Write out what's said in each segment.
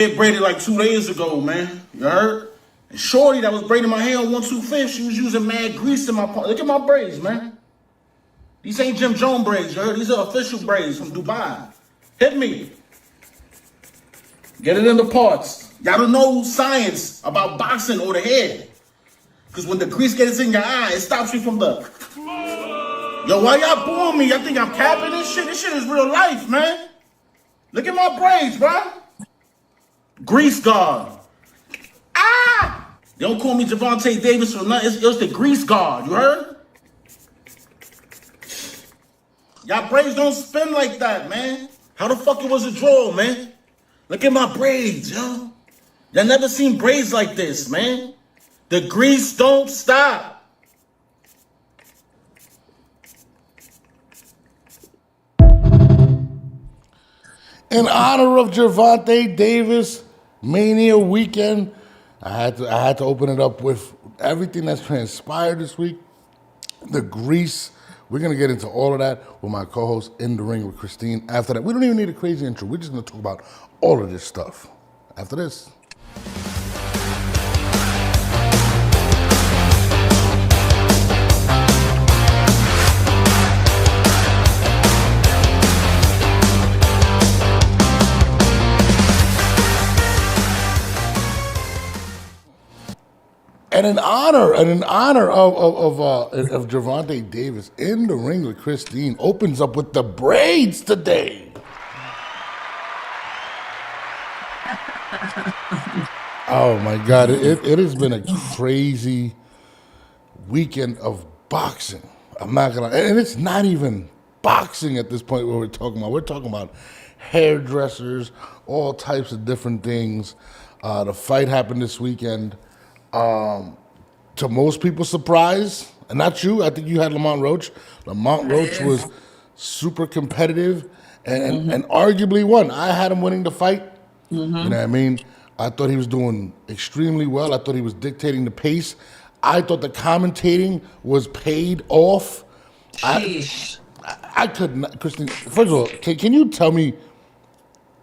Get braided like 2 days ago, man. You heard? And Shorty that was braiding my hair on 125th, she was using mad grease in my part. Look at my braids, man. These ain't Jim Jones braids, you heard? These are official braids from Dubai. Hit me. Get it in the parts. Y'all don't know science about boxing or the hair. Because when the grease gets in your eye, it stops you from the... Yo, why y'all booing me? Y'all think I'm capping this shit? This shit is real life, man. Look at my braids, bro. Grease guard. Ah! They don't call me Javante Davis for nothing. It's the grease guard, you heard? Y'all braids don't spin like that, man. How the fuck it was a draw, man? Look at my braids, yo. Y'all never seen braids like this, man. The grease don't stop. In honor of Gervonta Davis Mania weekend, I had to open it up with everything that's transpired this week. The grease. We're gonna get into all of that with my co-host In the Ring with Christine. After that, we don't even need a crazy intro. We're just gonna talk about all of this stuff. After this. And in honor of Gervonta Davis, In the Ring with Christine opens up with the braids today. Oh my God! It has been a crazy weekend of boxing. I'm not gonna, and it's not even boxing at this point. What we're talking about, we're talking about hairdressers, all types of different things. The fight happened this weekend. To most people's surprise, and not you, I think you had Lamont Roach. Lamont Roach was super competitive and arguably won. I had him winning the fight. You know what I mean? I thought he was doing extremely well. I thought he was dictating the pace. I thought the commentating was paid off. I could not, Christine, first of all, can you tell me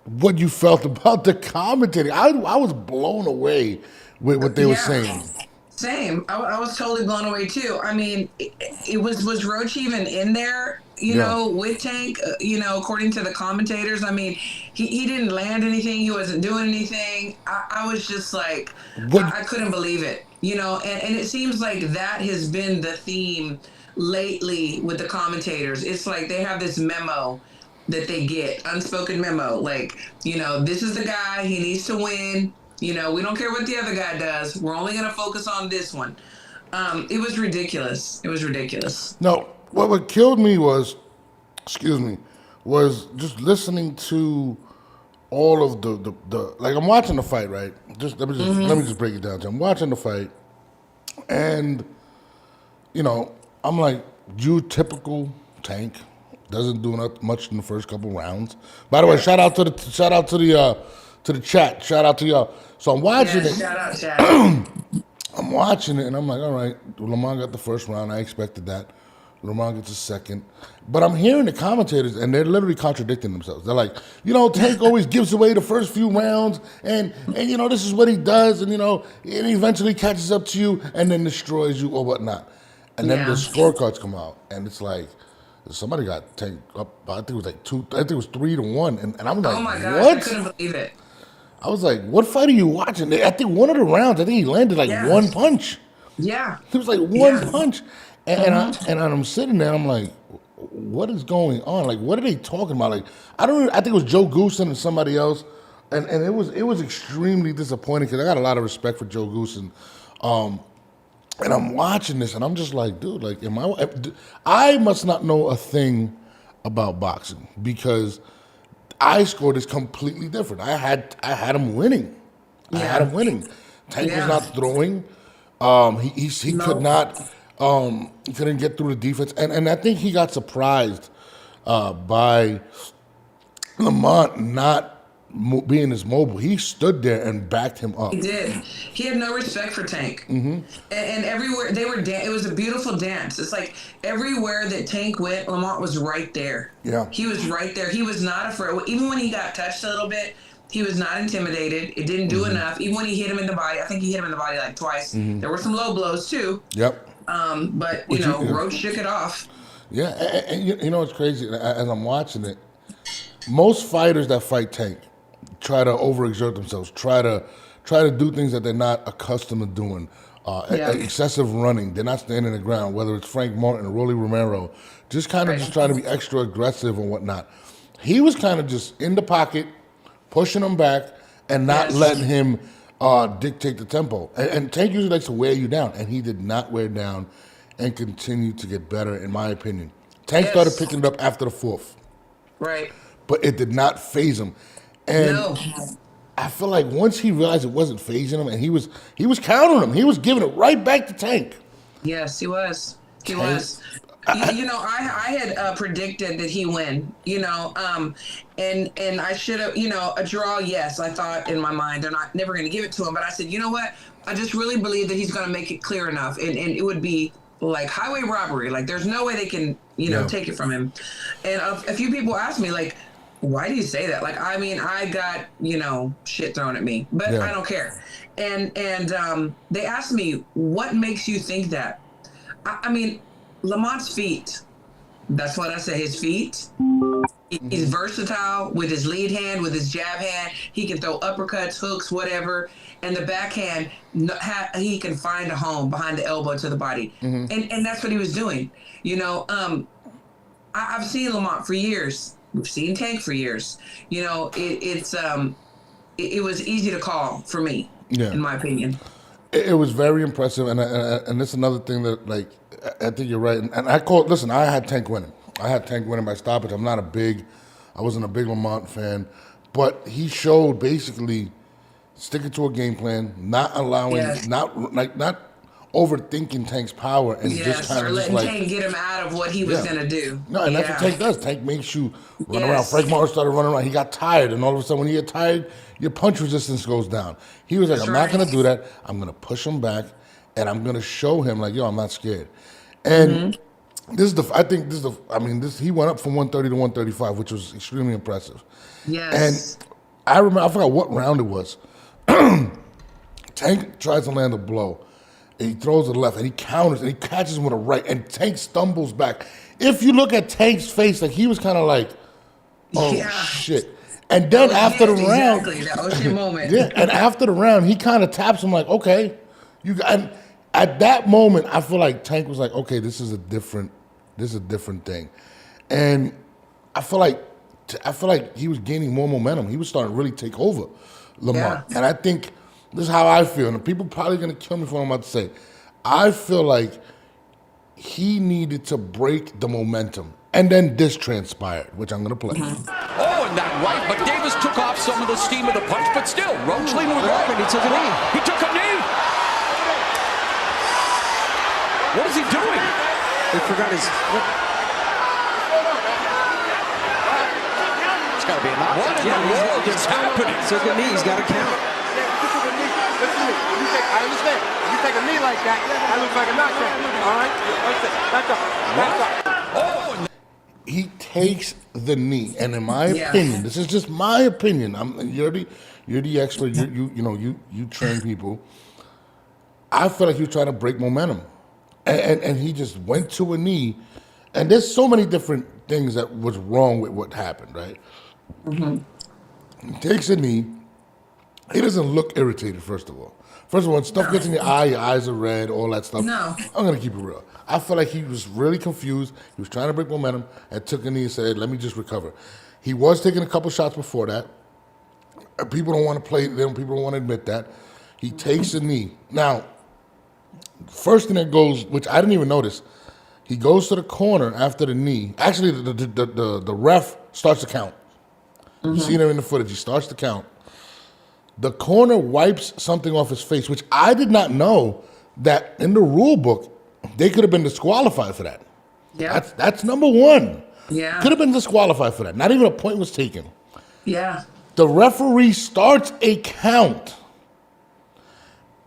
what you felt about the commentating? I was blown away with what they were saying. Same. I was totally blown away too. I mean, it was Roach even in there, you know, with Tank, according to the commentators. I mean, he didn't land anything. He wasn't doing anything. I was just like, I couldn't believe it, and it seems like that has been the theme lately with the commentators. It's like they have this memo that they get, unspoken memo, like, this is the guy, he needs to win. We don't care what the other guy does. We're only going to focus on this one. It was ridiculous. It was ridiculous. No, what killed me was just listening to all of the like, I'm watching the fight, right? Let me just break it down. I'm watching the fight, and I'm like, you typical Tank doesn't do much in the first couple rounds. By the way, shout out to the chat. Shout out to y'all. So I'm watching it. Shout out, chat. I'm watching it, and I'm like, all right, Lamont got the first round. I expected that. Lamont gets the second. But I'm hearing the commentators, and they're literally contradicting themselves. They're like, Tank always gives away the first few rounds, and this is what he does, and he eventually catches up to you and then destroys you or whatnot. And then the scorecards come out, and it's like, somebody got Tank up, I think it was like 3-1, and I'm like, oh my gosh, what? I couldn't believe it. I was like, what fight are you watching? I think one of the rounds, I think he landed like one punch. Yeah. It was like one punch. And I'm sitting there, I'm like, what is going on? Like, what are they talking about? Like, I think it was Joe Goosen and somebody else. And it was extremely disappointing because I got a lot of respect for Joe Goosen. And I'm watching this and I'm just like, dude, like, I must not know a thing about boxing because I scored is completely different. I had him winning. I had him winning. Tank was not throwing. He could not. He couldn't get through the defense, and I think he got surprised by Lamont not being as mobile. He stood there and backed him up. He did. He had no respect for Tank. And everywhere they were, it was a beautiful dance. It's like everywhere that Tank went, Lamont was right there. Yeah. He was right there. He was not afraid. Even when he got touched a little bit, He was not intimidated. It didn't do enough. Even when he hit him in the body, I think he hit him in the body like twice. There were some low blows too. Yep. But you know, Roach shook it off. Yeah, and you know what's crazy? As I'm watching it, most fighters that fight Tank try to overexert themselves, try to do things that they're not accustomed to doing. Excessive running. They're not standing the ground. Whether it's Frank Martin or Rolly Romero, just kind of just trying to be extra aggressive and whatnot. He was kind of just in the pocket, pushing him back, and not letting him dictate the tempo. And Tank usually likes to wear you down, and he did not wear down and continued to get better, in my opinion. Tank started picking it up after the fourth. Right. But it did not phase him. And I feel like once he realized it wasn't phasing him, and he was countering him, he was giving it right back to Tank. Yes, he was. He was. You know, I had predicted that he win. You know, and I should have. You know, a draw. Yes, I thought in my mind they're never going to give it to him. But I said, you know what? I just really believe that he's going to make it clear enough, and it would be like highway robbery. Like there's no way they can take it from him. And a few people asked me like, why do you say that? Like, I mean, I got, shit thrown at me, but I don't care. And they asked me, what makes you think that? I mean, Lamont's feet. That's what I say, his feet. He's versatile with his lead hand, with his jab hand. He can throw uppercuts, hooks, whatever. And the backhand, he can find a home behind the elbow to the body. And that's what he was doing. I've seen Lamont for years. We've seen Tank for years. It was easy to call for me, in my opinion. It was very impressive, and that's another thing that, like, I think you're right. And I had Tank winning. I had Tank winning by stoppage. I wasn't a big Lamont fan, but he showed basically sticking to a game plan, not allowing, not overthinking Tank's power, and just kind of letting Tank get him out of what he was gonna do. No, and that's what Tank does. Tank makes you run around. Frank Martin started running around. He got tired, and all of a sudden, when you get tired, your punch resistance goes down. He was like, I'm not gonna do that. I'm gonna push him back, and I'm gonna show him like, I'm not scared. And he went up from 130 to 135, which was extremely impressive. Yes. And I forgot what round it was. Tank tries to land a blow. And he throws to the left, and he counters, and he catches him with a right, and Tank stumbles back. If you look at Tank's face, like he was kind of like, shit. And then after the round, that was your moment. And after the round, he kind of taps him like, okay, and at that moment, I feel like Tank was like, okay, this is a different thing, and I feel like he was gaining more momentum. He was starting to really take over Lamont, and I think. This is how I feel, and people probably going to kill me for what I'm about to say. I feel like he needed to break the momentum, and then this transpired, which I'm going to play. Oh, and that right, but Davis took off some of the steam of the punch, but still, Roach leaning with right. He took a knee. He took a knee. What is he doing? He forgot his... It's got to be a knockdown. What in the world is happening? Took a knee. He's got to count. Listen to me. I understand. If you take a knee like that, that looks like a knockdown. All right? Oh, he takes the knee, and in my opinion, this is just my opinion. You're the expert. You train people. I feel like he was trying to break momentum, and he just went to a knee. And there's so many different things that was wrong with what happened, right? He takes a knee. He doesn't look irritated, first of all. When stuff gets in your eyes are red, all that stuff. No. I'm going to keep it real. I feel like he was really confused. He was trying to break momentum and took a knee and said, let me just recover. He was taking a couple shots before that. People don't want to play them. People don't want to admit that. He takes a knee. Now, first thing that goes, which I didn't even notice, he goes to the corner after the knee. Actually, the ref starts to count. You see him in the footage. He starts to count. The corner wipes something off his face, which I did not know that in the rule book, they could have been disqualified for that. Yeah. That's number one. Yeah. Could have been disqualified for that. Not even a point was taken. Yeah. The referee starts a count.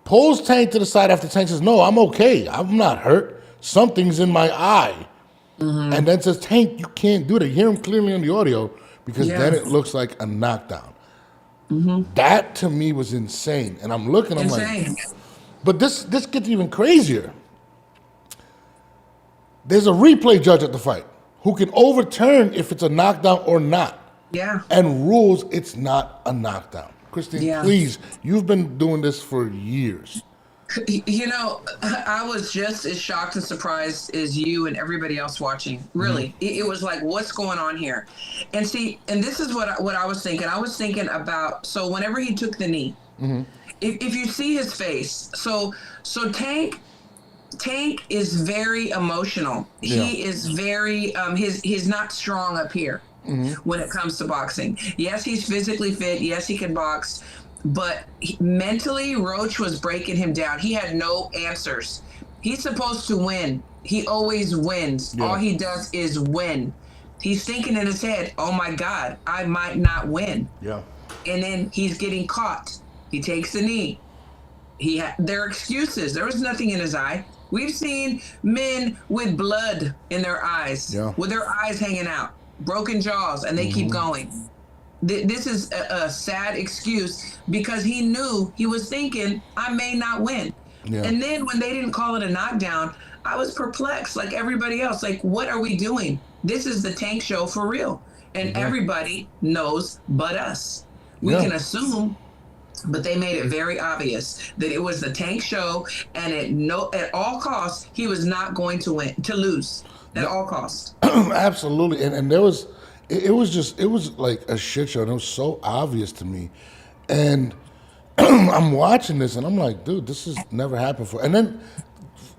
Pulls Tank to the side after Tank says, no, I'm okay. I'm not hurt. Something's in my eye. And then says, Tank, you can't do that. You hear him clearly on the audio because then it looks like a knockdown. That to me was insane. And I'm looking, I'm Insane. like, but this gets even crazier. There's a replay judge at the fight who can overturn if it's a knockdown or not. Yeah. And rules it's not a knockdown. Christine, Yeah. please, you've been doing this for years. You know, I was just as shocked and surprised as you and everybody else watching. Really, it was like, what's going on here? And see, and this is what I was thinking. I was thinking about, so whenever he took the knee, if you see his face, so Tank is very emotional. Yeah. He is very he's not strong up here when it comes to boxing. Yes, he's physically fit. Yes, he can box. But mentally, Roach was breaking him down. He had no answers. He's supposed to win. He always wins. Yeah. All he does is win. He's thinking in his head, oh my God, I might not win. Yeah. And then he's getting caught. He takes the knee. There are excuses. There was nothing in his eye. We've seen men with blood in their eyes, with their eyes hanging out, broken jaws, and they keep going. This is a sad excuse because he knew, he was thinking, I may not win. Yeah. And then when they didn't call it a knockdown, I was perplexed like everybody else. Like, what are we doing? This is the Tank show for real. And everybody knows but us. We can assume, but they made it very obvious that it was the Tank show, and at all costs, he was not going to lose at all costs. Absolutely. And there was, it was like a shit show. And it was so obvious to me. And I'm watching this and I'm like, dude, this has never happened before. And then,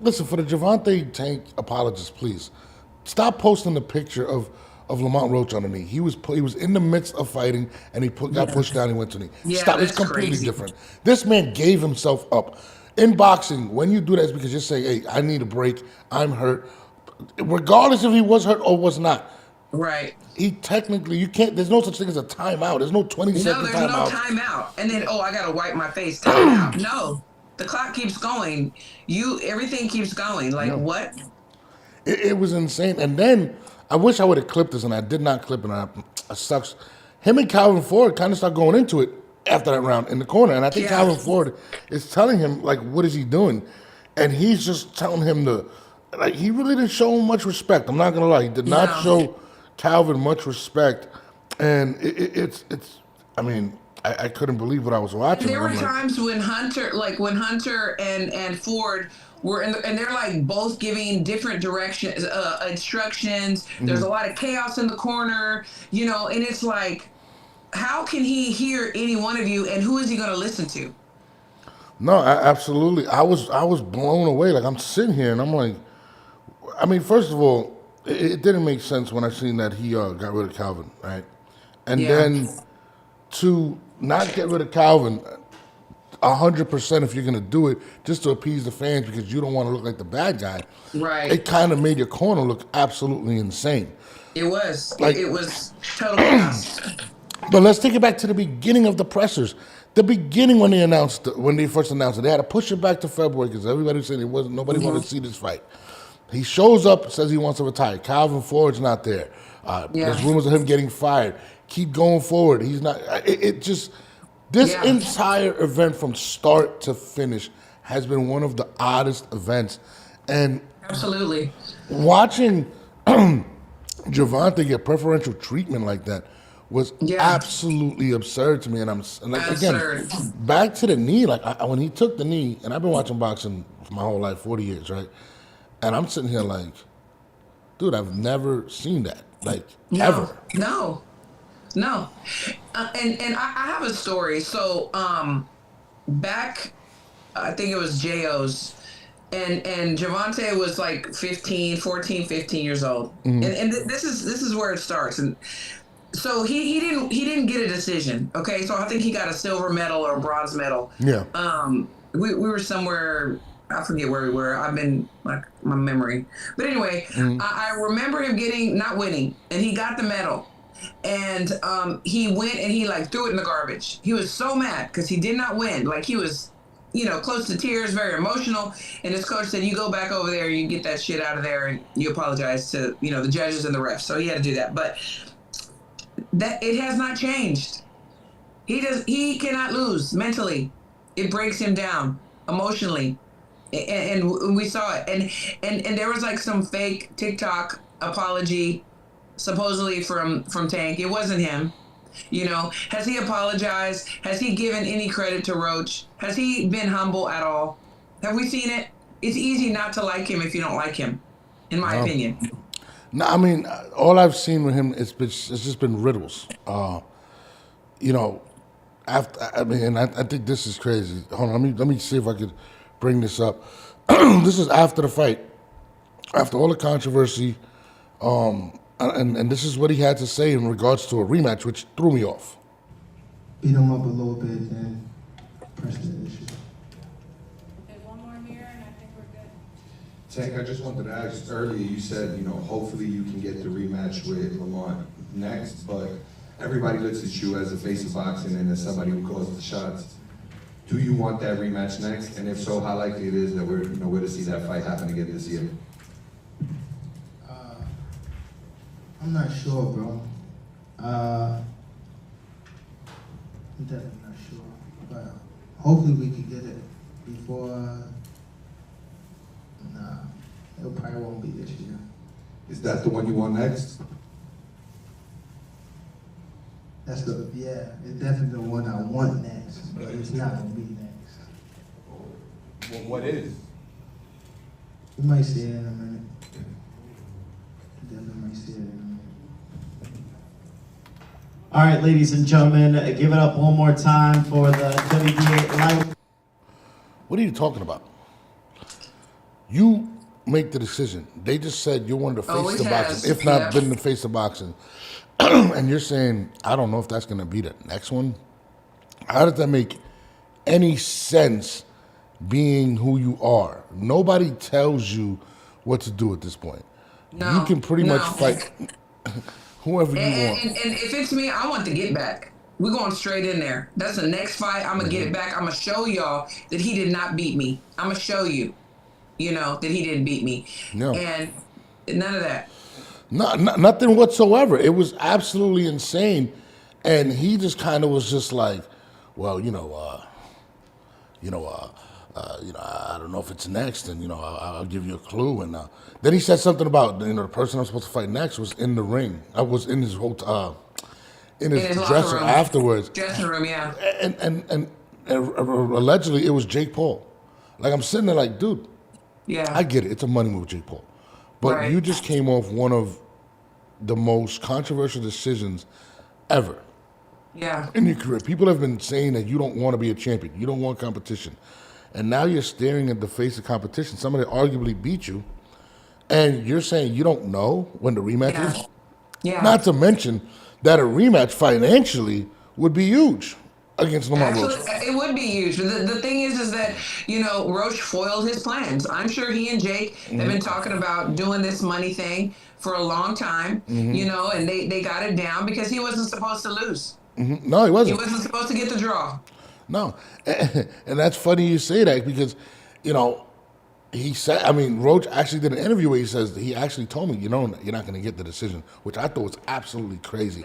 listen, for the Gervonta Tank apologists, please, stop posting the picture of Lamont Roach on the knee. He was in the midst of fighting and he got pushed down and went to the knee. Yeah, Stop. It's that's completely crazy. different. This man gave himself up. In boxing, when you do that, it's because you're saying, hey, I need a break. I'm hurt. Regardless if he was hurt or was not. Right. He technically, you can't, there's no such thing as a timeout. There's no 20-second No, there's timeout. no timeout. And then, I got to wipe my face. Timeout. No, the clock keeps going. Everything keeps going. Like, what? It was insane. And then, I wish I would have clipped this, and I did not clip it. And it sucks. Him and Calvin Ford kind of start going into it after that round in the corner. And I think Calvin Ford is telling him, like, what is he doing? And he's just telling him he really didn't show him much respect. I'm not going to lie. He did not show Calvin much respect. And I mean, I couldn't believe what I was watching. There were times when Hunter and Ford were and they're like both giving different directions, instructions. There's a lot of chaos in the corner, and it's like, how can he hear any one of you, and who is he going to listen to? No, absolutely. I was blown away. Like, I'm sitting here and I'm like, I mean, first of all, it didn't make sense when I seen that he got rid of Calvin, right? And then to not get rid of Calvin 100% if you're going to do it just to appease the fans because you don't want to look like the bad guy. Right. It kind of made your corner look absolutely insane. It was. Like, it was total chaos. But let's take it back to the beginning of the pressers. The beginning when they first announced it, they had to push it back to February because everybody was saying nobody wanted to see this fight. He shows up, says he wants to retire. Calvin Ford's not there. There's rumors of him getting fired. Keep going forward. He's not. This entire event from start to finish has been one of the oddest events. And absolutely, watching Gervonta get preferential treatment like that was absolutely absurd to me. And again, back to the knee. Like when he took the knee, and I've been watching boxing for my whole life, 40 years, right? And I'm sitting here like, dude, I've never seen that, ever. No. And I have a story. So back, I think it was J.O.'s, and Gervonta was like 14, 15 years old. And this is where it starts. And so he didn't get a decision. Okay, so I think he got a silver medal or a bronze medal. Yeah. We were somewhere, I forget where we were. I've been like my memory. But anyway, I remember him not winning, and he got the medal. And he went and he threw it in the garbage. He was so mad because he did not win. Like he was, close to tears, very emotional. And his coach said, "You go back over there, you get that shit out of there, and you apologize to the judges and the refs." So he had to do that. But that it has not changed. He cannot lose mentally. It breaks him down emotionally. And we saw it. And there was like some fake TikTok apology supposedly from Tank. It wasn't him. You know, has he apologized? Has he given any credit to Roach? Has he been humble at all? Have we seen it? It's easy not to like him if you don't like him, in my opinion. No, I mean, all I've seen with him it's just been riddles. You know, I think this is crazy. Hold on, let me see if I could bring this up. This is after the fight, after all the controversy, and this is what he had to say in regards to a rematch, which threw me off. Beat him up a little bit and press the issue. There's one more mirror and I think we're good. Tank, I just wanted to ask, earlier you said, you know, hopefully you can get the rematch with Lamont next, but everybody looks at you as a face of boxing and as somebody who calls the shots. Do you want that rematch next? And if so, how likely it is that we're to see that fight happen again this year? I'm not sure, bro. I'm definitely not sure, but hopefully we can get it before. Nah, it probably won't be this year. Is that the one you want next? It's definitely the one I want next, but it's not gonna be next. Well, what is? We might see it in a minute. Definitely might see it in a minute. All right, ladies and gentlemen, give it up one more time for the WBA Live. What are you talking about? You make the decision. They just said you wanted to face the boxing, if not been the face of boxing. And you're saying, I don't know if that's going to be the next one. How does that make any sense being who you are? Nobody tells you what to do at this point. No, you can pretty much fight whoever you want. And if it's me, I want the get back. We're going straight in there. That's the next fight. I'm going to get it back. I'm going to show y'all that he did not beat me. I'm going to show you, that he didn't beat me. No. And none of that. Nothing whatsoever. It was absolutely insane. And he just kind of was just like, well, I don't know if it's next, and I'll give you a clue. And then he said something about the person I'm supposed to fight next was in the ring. I was in his in his dresser afterwards. Dressing room, yeah. And allegedly it was Jake Paul. Like I'm sitting there like, dude, yeah, I get it. It's a money move, Jake Paul, but you just came off one of the most controversial decisions ever. Yeah. In your career, people have been saying that you don't want to be a champion, you don't want competition. And now you're staring at the face of competition, somebody arguably beat you, and you're saying you don't know when the rematch is? Yeah. Not to mention that a rematch financially would be huge against Lamont Roach. It would be huge. The thing is that, Roach foiled his plans. I'm sure he and Jake have been talking about doing this money thing for a long time, and they got it down because he wasn't supposed to lose. No, he wasn't. He wasn't supposed to get the draw. No, and that's funny you say that because, he said, Roach actually did an interview where he says he actually told me, you're not going to get the decision, which I thought was absolutely crazy.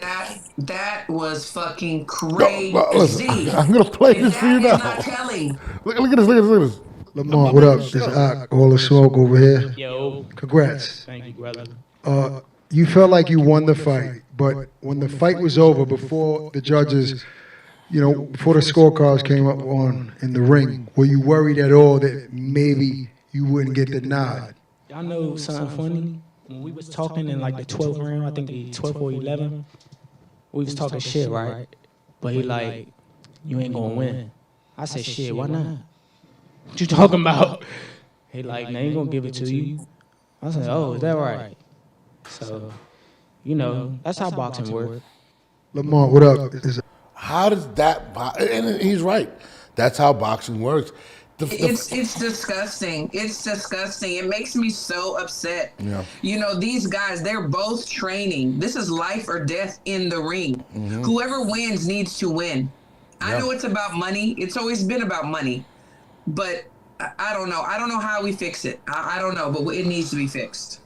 That was fucking crazy. No, listen, I'm going to play this for you now. Not telling. Look at this. Lamont, what up? This is all the smoke over here. Yo. Congrats. Thank you, brother. You felt like you won the fight, but when the fight was over, before the judges, before the scorecards came up in the ring, were you worried at all that maybe you wouldn't get the nod? Y'all know something funny? When we was talking in like the 12th round, I think the 12th or 11th, we was talking shit, right? But he like, you ain't gonna win. I said, shit, why not? What you talking about? He like, they ain't gonna give it to you. I said, oh, is that right? So, that's how boxing works. Lamont, what up? How does that, and he's right, that's how boxing works. It's disgusting. It's disgusting. It makes me so upset. Yeah. These guys, they're both training. This is life or death in the ring. Whoever wins needs to win. I know it's about money. It's always been about money. But I don't know. I don't know how we fix it. I don't know, but it needs to be fixed.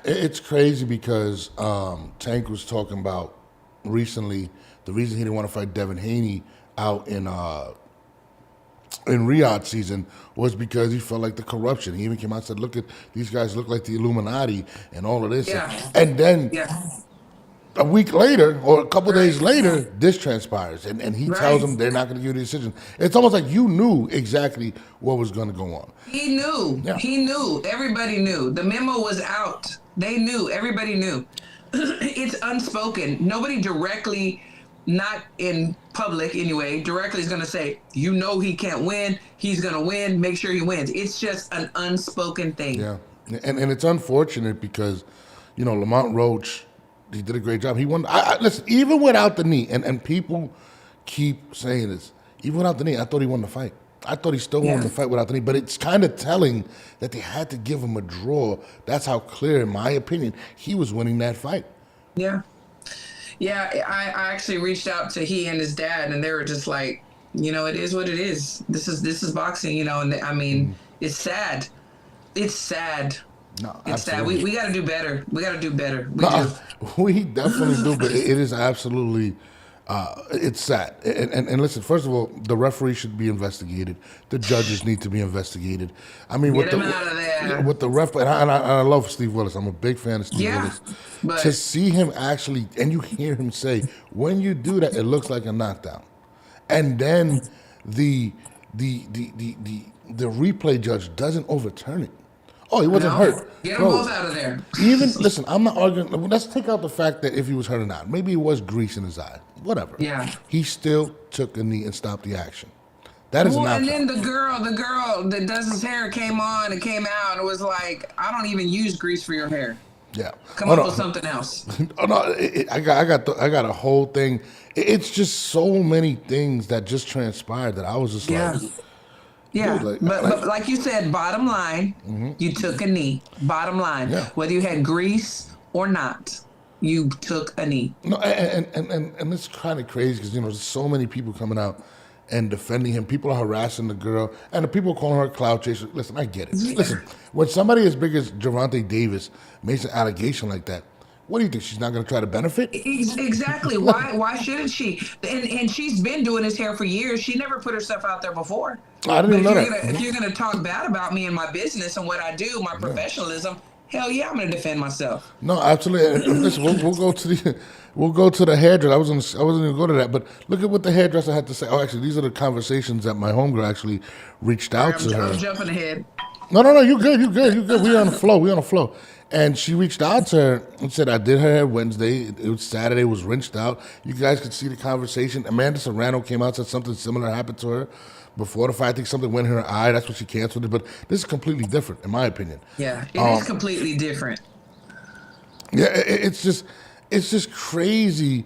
It's crazy because Tank was talking about recently the reason he didn't want to fight Devin Haney out in Riyadh season was because he felt like the corruption. He even came out and said, look at these guys look like the Illuminati and all of this. Yeah. And then a week later or a couple days later, this transpires. And he tells them they're not going to give you the decision. It's almost like you knew exactly what was going to go on. He knew. Yeah. He knew. Everybody knew. The memo was out. They knew. Everybody knew. It's unspoken. Nobody directly, not in public anyway, directly is going to say, you know he can't win. He's going to win. Make sure he wins. It's just an unspoken thing. Yeah. And it's unfortunate because, you know, Lamont Roach, he did a great job. He won. Listen, even without the knee, and people keep saying this, even without the knee, I thought he won the fight. I thought he still won the fight without the knee, but it's kind of telling that they had to give him a draw. That's how clear, in my opinion, he was winning that fight. Yeah. Yeah, I actually reached out to he and his dad, and they were just like, you know, it is what it is. This is boxing, you know, and I mean, it's sad. It's sad. No, it's absolutely. sad. We got to do better. We got to do better. We definitely do, but it is absolutely, it's sad. And listen, first of all, the referee should be investigated. The judges need to be investigated. I mean, Get him out of there. With the ref, and I love Steve Willis. I'm a big fan of Steve Willis. But to see him actually, and you hear him say, when you do that, it looks like a knockdown. And then the replay judge doesn't overturn it. Oh, he wasn't hurt. Get them both out of there. Even, listen, I'm not arguing. Let's take out the fact that if he was hurt or not. Maybe it was grease in his eye. Whatever. Yeah. He still took a knee and stopped the action. That is not. And then the girl that does his hair came on and came out and was like, I don't even use grease for your hair. Yeah. Come up with something else. Oh no, I got a whole thing. It's just so many things that just transpired that I was just like. Yeah, dude, but like you said, bottom line, you took a knee. Bottom line, whether you had grease or not, you took a knee. No, and it's kind of crazy because, you know, there's so many people coming out and defending him. People are harassing the girl, and the people calling her a clout chaser. Listen, I get it. Listen, when somebody as big as Gervonta Davis makes an allegation like that, what do you think? She's not going to try to benefit? Exactly. Why shouldn't she? And she's been doing his hair for years. She never put herself out there before. I didn't know that. If you're going to talk bad about me and my business and what I do, my professionalism, hell yeah, I'm going to defend myself. No, absolutely. Listen, we'll go to the hairdresser. I wasn't going to go to that, but look at what the hairdresser had to say. Oh, actually, these are the conversations that my homegirl actually reached out to her. I'm jumping ahead. No, you good. We on the flow. And she reached out to her and said, I did her hair Wednesday. It was Saturday. It was rinsed out. You guys could see the conversation. Amanda Serrano came out, said something similar happened to her before the fight. I think something went in her eye. That's what she canceled it. But this is completely different, in my opinion. Yeah, it is completely different. Yeah, it's just crazy,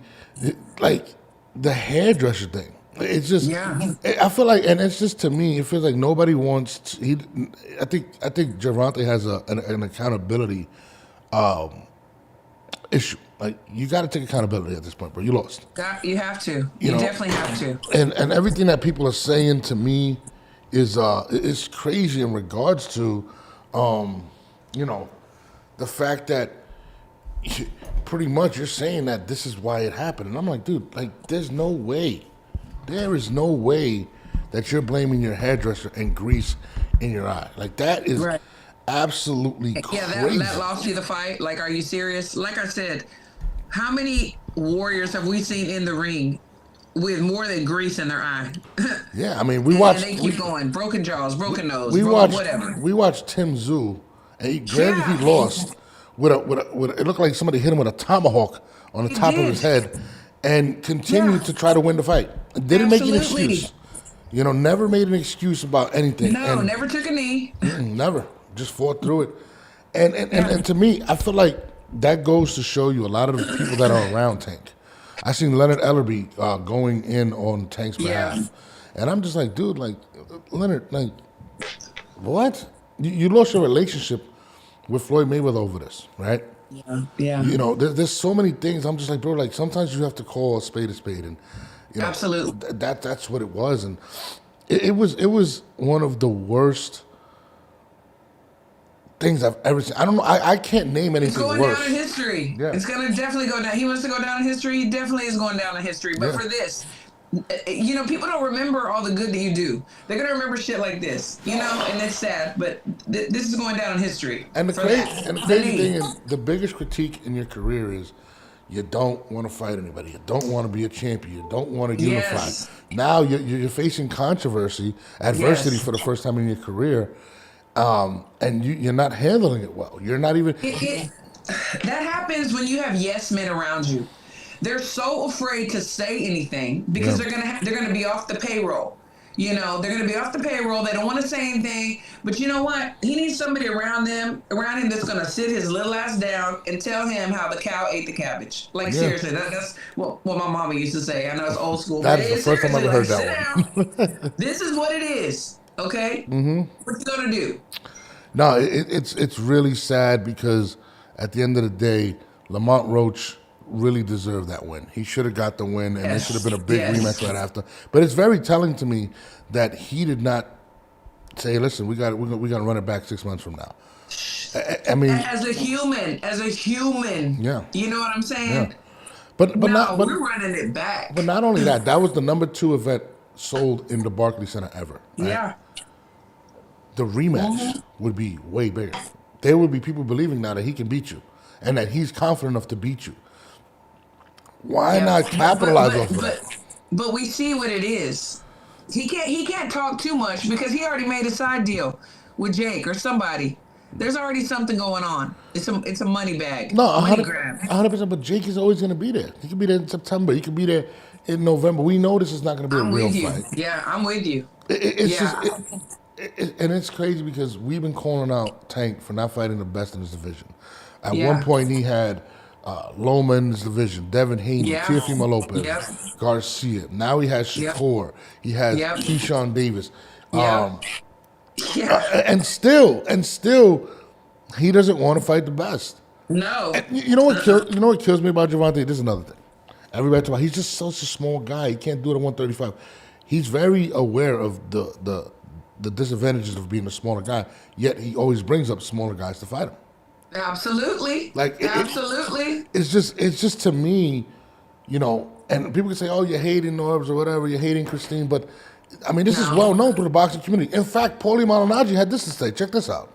like the hairdresser thing. It's just, I feel like, and it's just, to me, it feels like nobody wants. I think Gervonta has an accountability issue. Like, you got to take accountability at this point, bro. You lost. You have to. You definitely have to. And everything that people are saying to me is crazy in regards to, you know, the fact that pretty much you're saying that this is why it happened, and I'm like, dude, like, there's no way. There is no way that you're blaming your hairdresser and grease in your eye. Like, that is absolutely crazy. Yeah, that lost you the fight. Like, are you serious? Like I said, how many warriors have we seen in the ring with more than grease in their eye? Yeah, I mean, we watched. And they keep going. Broken jaws, broken nose, whatever. We watched Tim Tszyu, and granted he lost with it looked like somebody hit him with a tomahawk on the top of his head, and continued to try to win the fight. Didn't make an excuse. You know, never made an excuse about anything. No, never took a knee. Never. Just fought through it. And to me, I feel like that goes to show you a lot of the people that are around Tank. I seen Leonard Ellerby going in on Tank's behalf. And I'm just like, dude, like, Leonard, like, what? You lost your relationship with Floyd Mayweather over this, right? Yeah. You know, there's so many things. I'm just like, bro, like, sometimes you have to call a spade, and you know, absolutely, that's what it was, and it was one of the worst things I've ever seen. I don't know. I can't name It's anything going worse. down in history. Yeah. It's going to definitely go down. He wants to go down in history. He definitely is going down in history. But Yeah. for this, people don't remember all the good that you do. They're going to remember shit like this, and it's sad. But this is going down in history. And the for crazy, that. and the crazy thing is, the biggest critique in your career is you don't want to fight anybody. You don't want to be a champion. You don't want to unify. Yes. Now you're facing controversy, adversity Yes. for the first time in your career, and you're not handling it well. You're not even. That happens when you have yes men around you. They're so afraid to say anything because they're gonna be off the payroll. They're gonna be off the payroll. They don't want to say anything. But you know what? He needs somebody around him that's gonna sit his little ass down and tell him how the cow ate the cabbage. Like seriously, that's what my mama used to say. I know it's old school. That but is the first time I ever heard sit that one. down. This is what it is. Okay. Mm-hmm. What you gonna do? No, it's really sad because at the end of the day, Lamont Roach really deserved that win. He should have got the win, and there should have been a big rematch right after. But it's very telling to me that he did not say, "Listen, we got to run it back 6 months from now." I mean, as a human, yeah, you know what I'm saying? yeah. But we're running it back. But not only that, that was the number 2 event sold in the Barclays Center ever. Right? Yeah. The rematch would be way bigger. There would be people believing now that he can beat you, and that he's confident enough to beat you. Why not capitalize off of that? But we see what it is. He can't talk too much because he already made a side deal with Jake or somebody. There's already something going on. It's a money bag. No, money grab. 100%. But Jake is always going to be there. He could be there in September. He could be there in November. We know this is not going to be a real fight. Yeah, I'm with you. And it's crazy because we've been calling out Tank for not fighting the best in his division. At one point, he had Loma in his division, Devin Haney, Teofimo Lopez, Garcia. Now he has Shakur. He has Keyshawn Davis. And still, he doesn't want to fight the best. No. And you know what kills me about Gervonta? This is another thing. Everybody talks about he's just such a small guy. He can't do it at 135. He's very aware of the disadvantages of being a smaller guy. Yet he always brings up smaller guys to fight him. Absolutely. Absolutely. It's just to me, and people can say, "Oh, you're hating Norbs or whatever. You're hating Christine," but I mean, this is well known through the boxing community. In fact, Paulie Malignaggi had this to say. Check this out.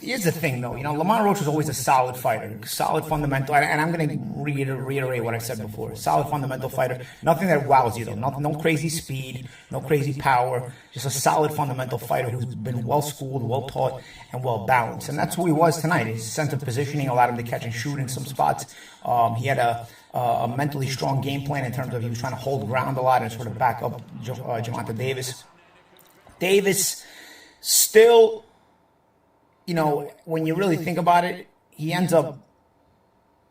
Here's the thing, though. Lamont Roach was always a solid fighter, solid fundamental, and I'm going to reiterate what I said before. Solid fundamental fighter. Nothing that wows you, though. No crazy speed, no crazy power. Just a solid fundamental fighter who's been well-schooled, well-taught, and well-balanced. And that's who he was tonight. His sense of positioning allowed him to catch and shoot in some spots. He had a mentally strong game plan in terms of he was trying to hold ground a lot and sort of back up Gervonta Davis. Davis still... when you really think about it, he ends up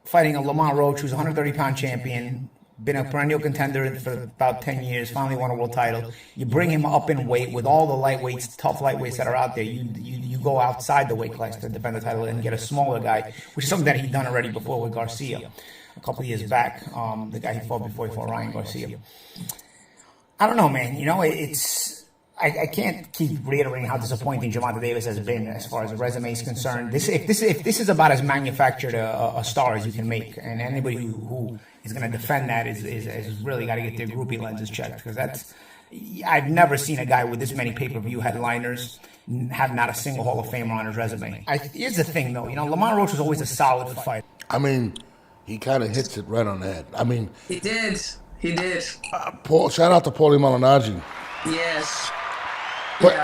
fighting a Lamont Roach, who's a 130-pound champion, been a perennial contender for about 10 years, finally won a world title. You bring him up in weight with all the lightweights, tough lightweights that are out there. You go outside the weight class to defend the title and get a smaller guy, which is something that he'd done already before with Garcia a couple of years back, the guy he fought before he fought Ryan Garcia. I don't know, man. I can't keep reiterating how disappointing Gervonta Davis has been as far as the resume is concerned. If this is about as manufactured a star as you can make, and anybody who is going to defend that is really got to get their groupie lenses checked, because I've never seen a guy with this many pay-per-view headliners have not a single Hall of Famer on his resume. Here's the thing, though. Lamont Roach was always a solid fighter. I mean, he kind of hits it right on the head. I mean, he did. Shout out to Paulie Malignaggi. Yes. But,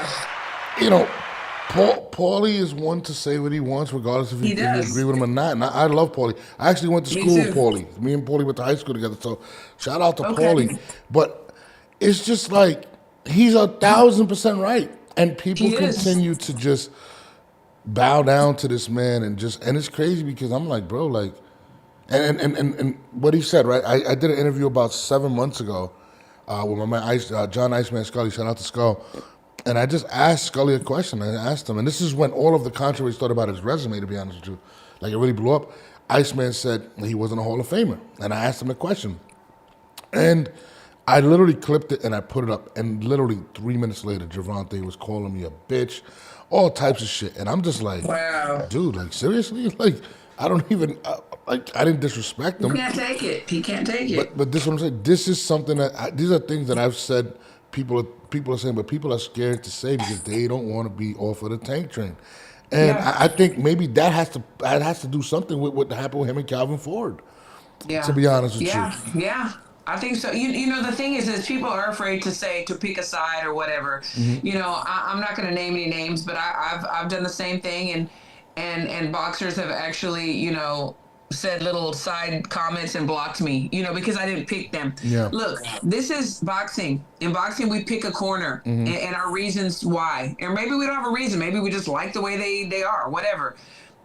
Paulie is one to say what he wants, regardless if you agree with him or not. And I love Paulie. I actually went to school with Paulie. Me and Paulie went to high school together. So shout out to Paulie. But it's just like, he's 1,000% right. And people continue to just bow down to this man. And it's crazy because I'm like, bro, like, and what he said, right? I did an interview about 7 months ago with my man John Iceman Scully. Shout out to Skull. And I just asked Scully a question. I asked him, and this is when all of the controversy started about his resume, to be honest with you. Like, it really blew up. Iceman said he wasn't a Hall of Famer. And I asked him the question. And I literally clipped it and I put it up, and literally 3 minutes later, Javante was calling me a bitch, all types of shit, and I'm just like, Wow. dude, like seriously, like I don't even like I didn't disrespect He him. can't take it. He can't take it. But this is what I'm saying. This is something that these are things that I've said. People are saying, but people are scared to say because they don't want to be off of the tank train. And Yeah. I think maybe that has to do something with what happened with him and Calvin Ford. Yeah. To be honest with Yeah. you. Yeah. I think so. You know, the thing is people are afraid to pick a side or whatever. Mhm. You know, I'm not going to name any names, but I've done the same thing, and boxers have actually, you know, said little side comments and blocked me, you know, because I didn't pick them. Yeah. Look, this is boxing. In boxing, we pick a corner and our reasons why. And maybe we don't have a reason. Maybe we just like the way they are, whatever.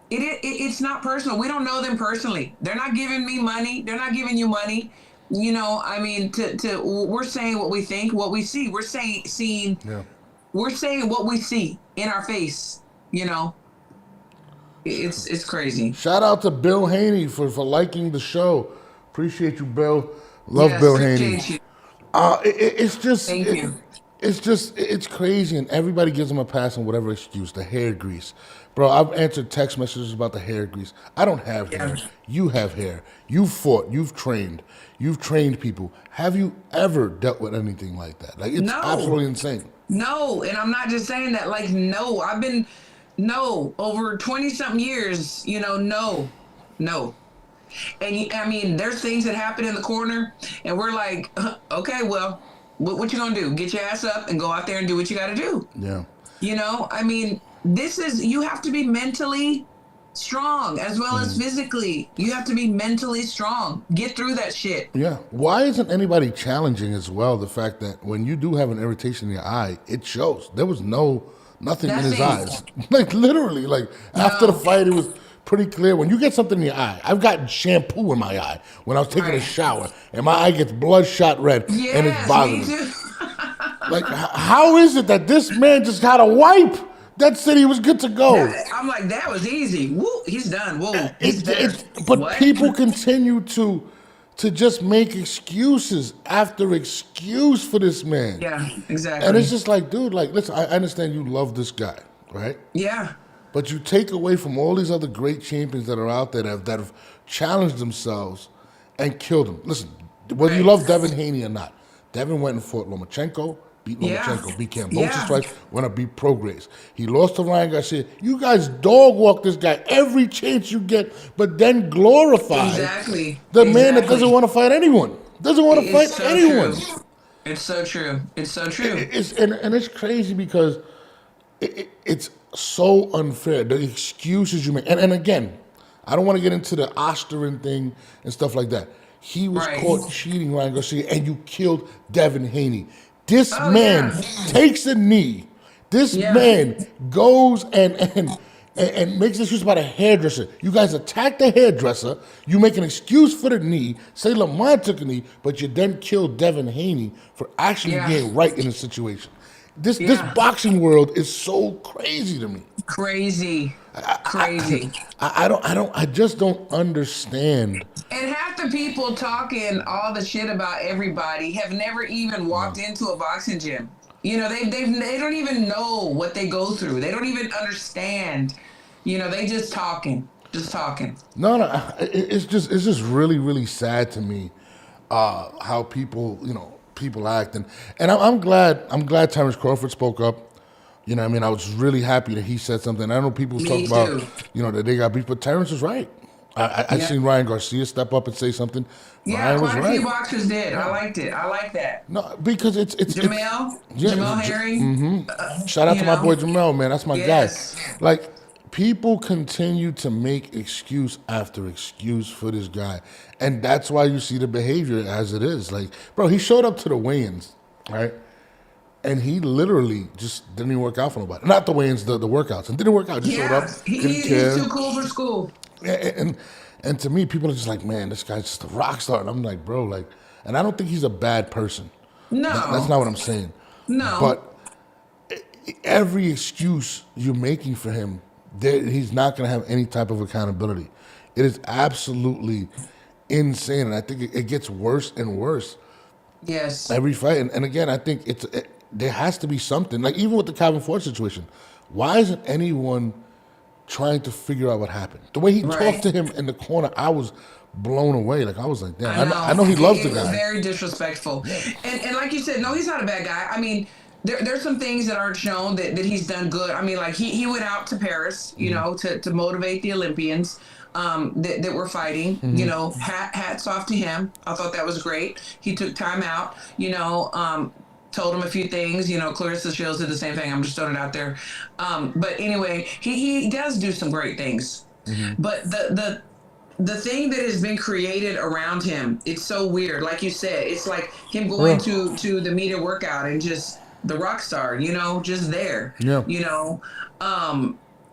It's not personal. We don't know them personally. They're not giving me money. They're not giving you money. You know, I mean, we're saying what we think, what we see. We're seeing, we're saying what we see in our face. You know, it's crazy. Shout out to Bill Haney for liking the show. Appreciate you, Bill. Love Yes, Bill Haney. appreciate you. It's just Thank you. It's crazy, and everybody gives him a pass on whatever excuse. The hair grease, bro. I've answered text messages about the hair grease. I don't have hair. You have hair. You've fought. You've trained people. Have you ever dealt with anything like that? Like, it's absolutely insane. No, and I'm not just saying that. Like, no, I've been over 20-something years. You know, no. And I mean, there's things that happen in the corner, and we're like, okay, well, what you gonna do? Get your ass up and go out there and do what you got to do. Yeah. You know, I mean, you have to be mentally strong as well as physically. You have to be mentally strong. Get through that shit. Yeah. Why isn't anybody challenging as well the fact that when you do have an irritation in your eye, it shows? There was nothing in his eyes. Like, literally, like after the fight, it was pretty clear. When you get something in your eye, I've gotten shampoo in my eye when I was taking a shower, and my eye gets bloodshot red, and it's bothering me. Like, how is it that this man just got a wipe that said he was good to go? I'm like, that was easy. Woo, he's done. Whoa, he's done. But What? people continue to just make excuses after excuse for this man. Yeah, exactly. And it's just like, dude, like, listen, I understand you love this guy, right? Yeah. But you take away from all these other great champions that are out there that have challenged themselves and killed him. Listen, whether you love Devin Haney or not, Devin went and fought Lomachenko, beat Lomachenko, beat Kambosos twice, went up, beat Prograis. He lost to Ryan Garcia. You guys dog walk this guy every chance you get, but then glorify the man that doesn't want to fight anyone. Doesn't want to fight anyone. True. It's so true. It's so true. And it's crazy because it's so unfair. The excuses you make. And again, I don't want to get into the Osterin thing and stuff like that. He was caught cheating Ryan Garcia, and you killed Devin Haney. This man takes a knee. This man goes and makes an excuse about a hairdresser. You guys attack the hairdresser. You make an excuse for the knee. Say Lamont took a knee, but you then kill Devin Haney for actually getting right in the situation. This boxing world is so crazy to me. Crazy. I just don't understand. And half the people talking all the shit about everybody have never even walked into a boxing gym. You know, they don't even know what they go through. They don't even understand. You know, they just talking. No, it's just really, really sad to me how people act, and I'm glad Terrence Crawford spoke up. You know what I mean? I was really happy that he said something. I know people talk about, that they got beef, but Terrence is right. I seen Ryan Garcia step up and say something. Yeah, Ryan was quite a right. few boxers did. I liked it. I like that. No, because it's Jamel Herring. Mm-hmm. Shout out to my boy Jamel, man. That's my guy. Like, people continue to make excuse after excuse for this guy, and that's why you see the behavior as it is. Like, bro, he showed up to the weigh-ins, right? And he literally just didn't even work out for nobody. Not the weigh-ins, the workouts. And didn't work out. Just showed up. He's too cool for school. And to me, people are just like, man, this guy's just a rock star. And I'm like, bro, like, and I don't think he's a bad person. No. That's not what I'm saying. No. But every excuse you're making for him, he's not going to have any type of accountability. It is absolutely insane. And I think it gets worse and worse Yes. Every fight, and again, I think there has to be something. Like even with the Calvin Ford situation, why isn't anyone trying to figure out what happened? The way he talked to him in the corner, I was blown away. Like I was like, damn, I know he loves the It was guy. very disrespectful. And like you said, no, he's not a bad guy. I mean, there's some things that aren't shown that he's done good. I mean, like he went out to Paris, you know, to motivate the Olympians that were fighting. You know, hats off to him. I thought that was great. He took time out, you know, told him a few things. You know, Clarissa Shields did the same thing. I'm just throwing it out there. But anyway, he does do some great things. But the thing that has been created around him, it's so weird. Like you said, it's like him going to the media workout and just the rock star, you know, just there. Yeah. You know,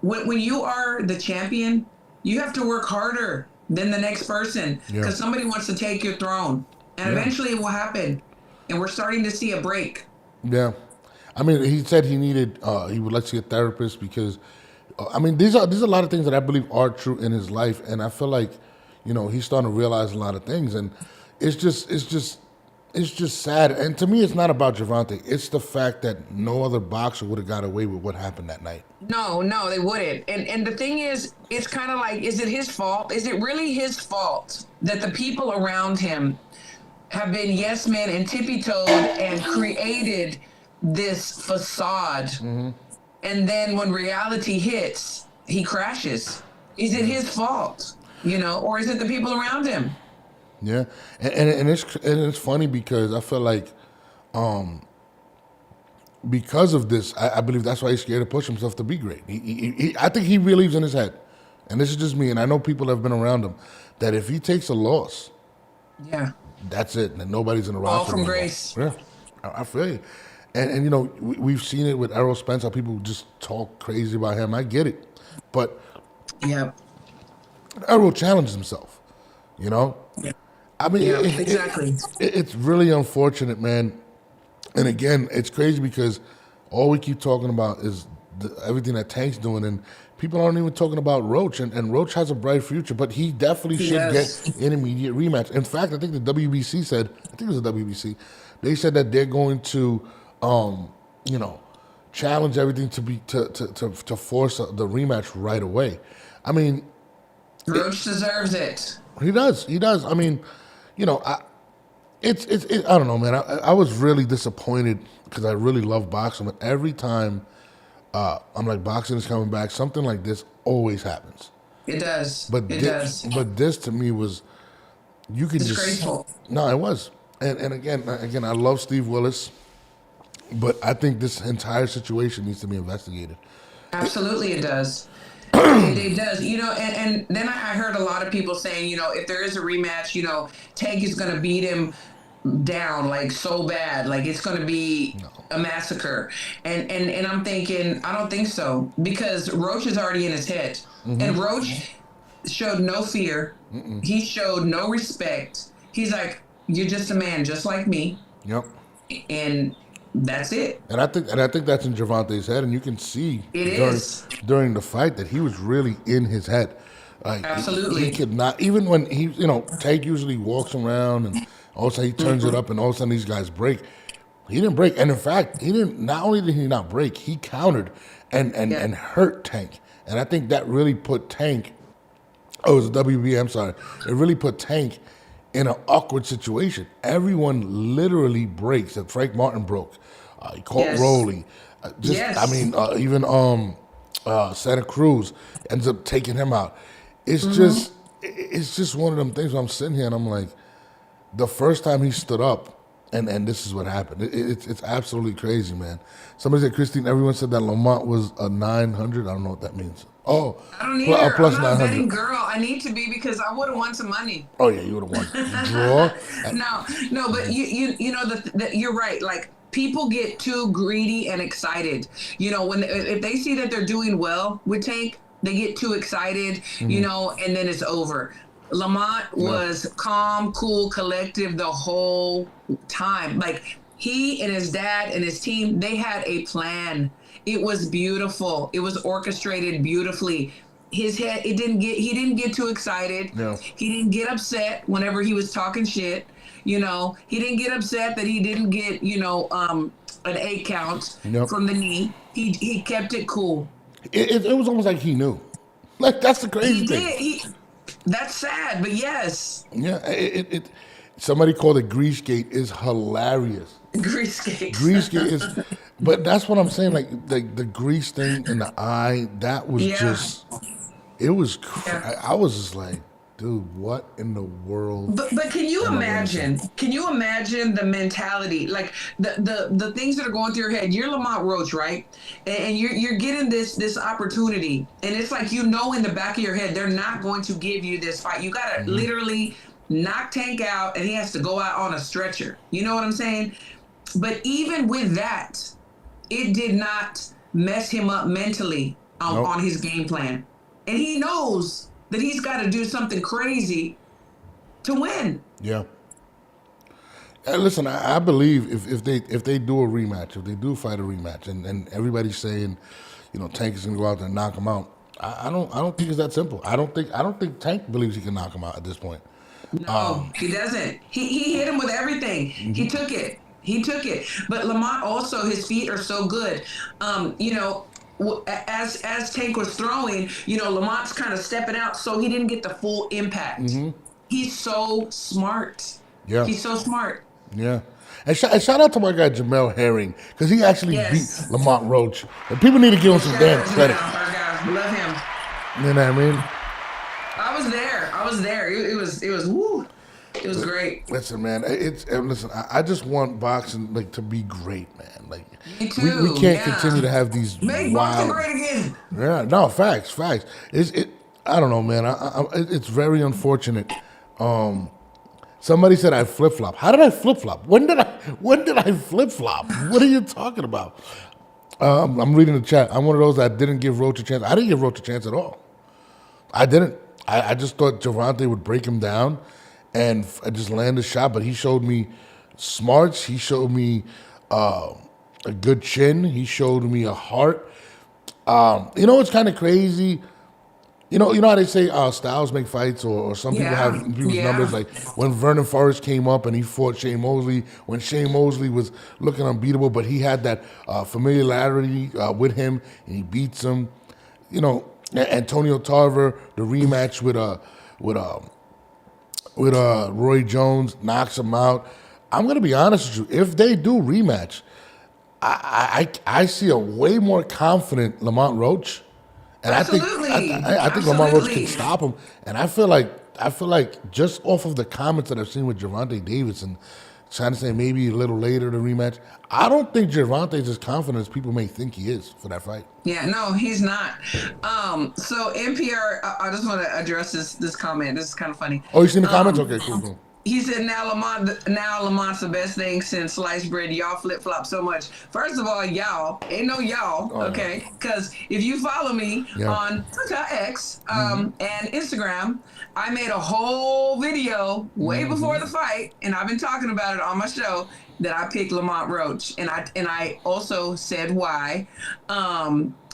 when you are the champion, you have to work harder than the next person because somebody wants to take your throne, and eventually it will happen. And we're starting to see a break. Yeah, I mean, he said he would like to see a therapist because, I mean, these are a lot of things that I believe are true in his life, and I feel like, you know, he's starting to realize a lot of things, and it's just sad. And to me, it's not about Gervonta. It's the fact that no other boxer would have got away with what happened that night. No, they wouldn't. And the thing is, it's kind of like, is it his fault? Is it really his fault that the people around him have been yes men and tippy-toed and created this facade? And then when reality hits, he crashes. Is it his fault? You know, or is it the people around him? Yeah, and it's funny because I feel like because of this, I believe that's why he's scared to push himself to be great. I think he believes in his head, and this is just me, and I know people have been around him, that if he takes a loss, that's it, and nobody's in the roster. All from grace. Yeah, I feel you. And you know, we've seen it with Errol Spence, how people just talk crazy about him. I get it. But Errol challenged himself, you know? I mean, exactly. It's really unfortunate, man. And again, it's crazy because all we keep talking about is everything that Tank's doing, and people aren't even talking about Roach. And Roach has a bright future, but he definitely should get an immediate rematch. In fact, I think the WBC said, I think it was the WBC, they said that they're going to, you know, challenge everything to force the rematch right away. I mean, Roach deserves it. He does. I mean, you know, I don't know, man. I was really disappointed because I really love boxing, but every time I'm like, boxing is coming back, something like this always happens. It does. But But this to me was, you could disgraceful. No, it was. And again, I love Steve Willis, but I think this entire situation needs to be investigated. Absolutely, it does. It does, you know, and then I heard a lot of people saying, you know, if there is a rematch, you know, Tank is going to beat him down like so bad, like it's going to be a massacre. And I'm thinking, I don't think so, because Roach is already in his head. And Roach showed no fear. He showed no respect. He's like, you're just a man just like me. Yep. And that's it. And I think that's in Gervonta's head, and you can see during the fight that he was really in his head. Like, absolutely. He could not, even when he, you know, Tank usually walks around and all of a sudden he turns it up and all of a sudden these guys break. He didn't break. And in fact, not only did he not break, he countered and hurt Tank. And I think that really put Tank, it was a WB, I'm sorry. It really put Tank in an awkward situation. Everyone literally breaks. That Frank Martin broke. He caught Rolly. I mean, even Santa Cruz ends up taking him out. It's just one of them things where I'm sitting here and I'm like, the first time he stood up, and this is what happened. It's absolutely crazy, man. Somebody said, Christine, everyone said that Lamont was a 900. I don't know what that means. Oh, I don't either. A plus I'm not a 900. betting girl. I need to be because I would have won some money. Oh yeah, you would have won. Draw. No, but you know that you're right. Like, people get too greedy and excited. You know, if they see that they're doing well with Tank, they get too excited. You know, and then it's over. Lamont was calm, cool, collective the whole time. Like, he and his dad and his team, they had a plan. It was beautiful. It was orchestrated beautifully. His head, he didn't get too excited. No. He didn't get upset whenever he was talking shit. He didn't get upset that he didn't get, an 8 count from the knee. He kept it cool. It was almost like he knew. Like, that's the crazy He thing. did. That's sad, but yes. Yeah, somebody called it Greasegate is hilarious. Greasegate. Greasegate is, but that's what I'm saying. Like the grease thing in the eye, that was just, it was. I was just like, dude, what in the world? But can you imagine? Can you imagine the mentality, like the things that are going through your head? You're Lamont Roach, right? And you're getting this opportunity, and it's like in the back of your head, they're not going to give you this fight. You gotta literally knock Tank out, and he has to go out on a stretcher. You know what I'm saying? But even with that, it did not mess him up mentally on his game plan, and he knows that he's got to do something crazy to win. Yeah. Listen, I believe if they do a rematch, if they do fight a rematch, and everybody's saying, Tank is gonna go out there and knock him out. I don't think it's that simple. I don't think Tank believes he can knock him out at this point. No, he doesn't. He hit him with everything. He took it. But Lamont also, his feet are so good. As Tank was throwing, Lamont's kind of stepping out, so he didn't get the full impact. He's so smart. Yeah. He's so smart. Yeah. And shout out to my guy Jamel Herring, because he actually beat Lamont Roach. And people need to give him some damn credit. Our guy, love him. You know what I mean? I was there. It was woo. It was great. Listen, man. I just want boxing to be great, man. Like, me too. We can't continue to have these make boxing great again. Yeah, no, facts. I don't know, man. It's very unfortunate. Somebody said I flip flop. How did I flip flop? When did I flip flop? What are you talking about? I'm reading the chat. I'm one of those that didn't give Roach a chance. I didn't give Roach a chance at all. I didn't. I just thought Gervonta would break him down and just land a shot, but he showed me smarts. He showed me a good chin. He showed me a heart. It's kind of crazy. You know how they say styles make fights, or some people have people's numbers. Like when Vernon Forrest came up and he fought Shane Mosley, when Shane Mosley was looking unbeatable, but he had that familiarity with him and he beats him. Antonio Tarver, the rematch with Roy Jones, knocks him out. I'm gonna be honest with you. If they do rematch, I see a way more confident Lamont Roach. And I think Lamont Roach can stop him. And I feel like just off of the comments that I've seen with Gervonta Davis and trying to say maybe a little later the rematch, I don't think Gervonta is as confident as people may think he is for that fight. Yeah, no, he's not. So NPR, I just want to address this comment. This is kind of funny. Oh, you seen the comments? Okay, cool. He said, now Lamont's the best thing since sliced bread. Y'all flip-flop so much. First of all, y'all, ain't no y'all, okay? Because if you follow me on Twitter, X, and Instagram, I made a whole video way before the fight, and I've been talking about it on my show, that I picked Lamont Roach. And I also said why.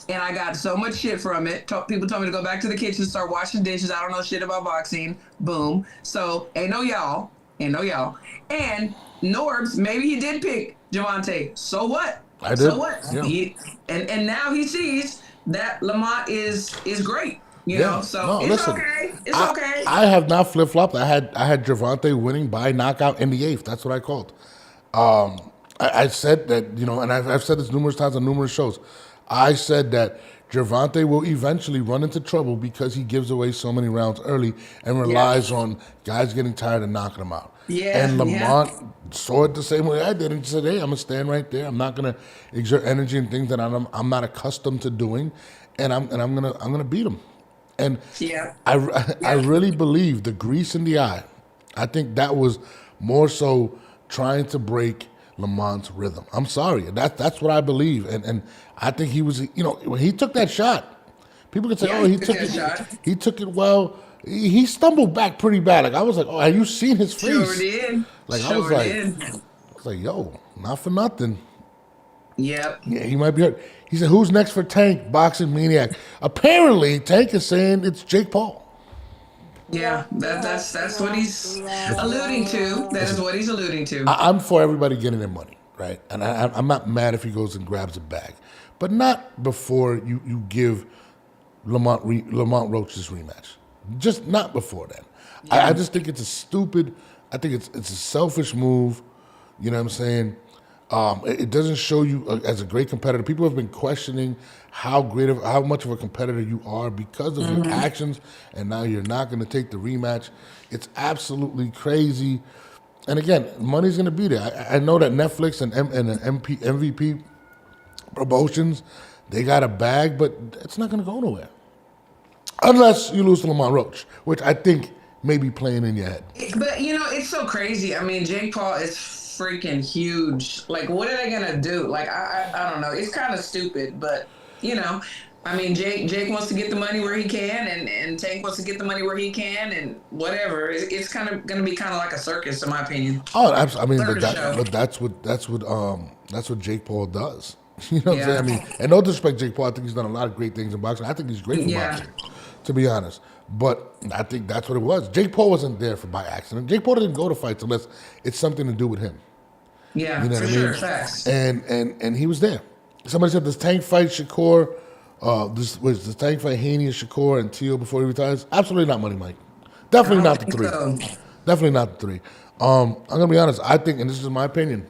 And I got so much shit from it. People told me to go back to the kitchen, start washing dishes. I don't know shit about boxing. Boom. So ain't no y'all. And Norbs, maybe he did pick Gervonta. So what? I did. So what? Yeah. And now he sees that Lamont is great. You know, so it's okay. It's okay. I have not flip flopped. I had Gervonta winning by knockout in the 8th. That's what I called. I said that, and I've said this numerous times on numerous shows. I said that Gervonta will eventually run into trouble because he gives away so many rounds early and relies on guys getting tired and knocking him out. Yeah, and Lamont saw it the same way I did and said, hey, I'm going to stand right there. I'm not going to exert energy in things that I'm not accustomed to doing, and I'm going to beat him. And I really believe the grease in the eye, I think that was more so trying to break Lamont's rhythm. I'm sorry. That's what I believe. And I think he was, when he took that shot, people could say, he took it well. He stumbled back pretty bad. Like, I was like, oh, have you seen his face? Sure did. Like, I was like, yo, not for nothing. Yep. Yeah, he might be hurt. He said, who's next for Tank? Boxing Maniac. Apparently, Tank is saying it's Jake Paul. Yeah, that's what he's alluding to. That is what he's alluding to. I'm for everybody getting their money, right? And I'm not mad if he goes and grabs a bag, but not before you give Lamont Roach this rematch. Just not before then. I just think it's a stupid. I think it's a selfish move. You know what I'm saying? It doesn't show you as a great competitor. People have been questioning how much of a competitor you are because of your actions, and now you're not going to take the rematch. It's absolutely crazy. And again, money's going to be there. I know that Netflix and MVP promotions, they got a bag, but it's not going to go nowhere unless you lose to Lamont Roach, which I think may be playing in your head. But it's so crazy. I mean, Jake Paul is freaking huge. Like, what are they gonna do? Like, I don't know. It's kind of stupid, but I mean, Jake wants to get the money where he can, and Tank wants to get the money where he can, and whatever. It's kind of gonna be kind of like a circus, in my opinion. Oh, absolutely. I mean, but that's what Jake Paul does. You know what I'm saying? I mean, and no disrespect, Jake Paul. I think he's done a lot of great things in boxing. I think he's great for boxing, to be honest. But I think that's what it was. Jake Paul wasn't there by accident. Jake Paul didn't go to fights unless it's something to do with him. Yeah, you know for what sure. I mean? Facts. And he was there. Somebody said this Tank fight Shakur. This was the Tank fight Haney and Shakur and Teal before he retires. Absolutely not Money Mike. Definitely not the three. So. Definitely not the three. I'm gonna be honest. I think, and this is my opinion,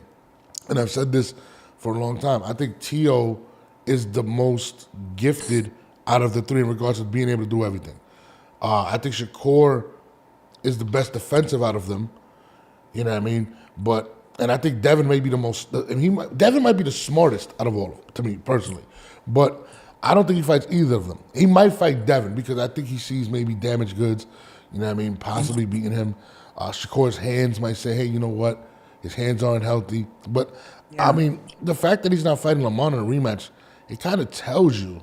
and I've said this for a long time. I think Tio is the most gifted out of the three in regards to being able to do everything. I think Shakur is the best defensive out of them. You know what I mean? And I think Devin may be the most. Devin might be the smartest out of all of them, to me personally. But I don't think he fights either of them. He might fight Devin because I think he sees maybe damaged goods. You know what I mean? Possibly beating him. Shakur's hands might say, hey, you know what? His hands aren't healthy. But I mean, the fact that he's not fighting Lamont in a rematch, it kind of tells you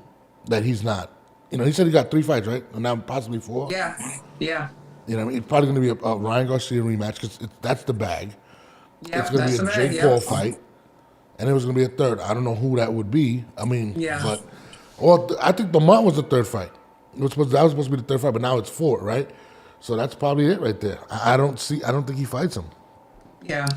that he's not. He said he got 3 fights, right? And now possibly 4. Yeah. You know what I mean? It's probably going to be a Ryan Garcia rematch because that's the bag. Yeah, it's going to be a Jake Paul fight. And it was going to be a third. I don't know who that would be. I mean, I think Lamont was the third fight. That was supposed to be the third fight, but now it's 4, right? So that's probably it right there. I don't think he fights him. Yeah.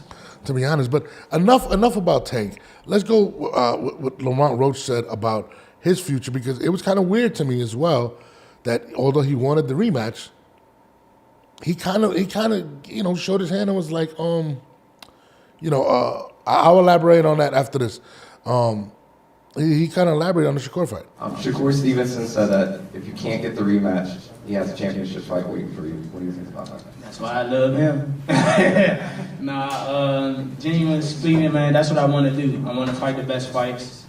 To be honest, but enough about Tank. Let's go what Lamont Roach said about his future, because it was kind of weird to me as well that although he wanted the rematch, he kind of showed his hand and was like, I'll elaborate on that after this. He kind of elaborated on the Shakur fight. Shakur Stevenson said that if you can't get the rematch, he has a championship fight waiting for you. What do you think about that? That's why I love him. Genuine speaking, man, that's what I want to do. I want to fight the best fights.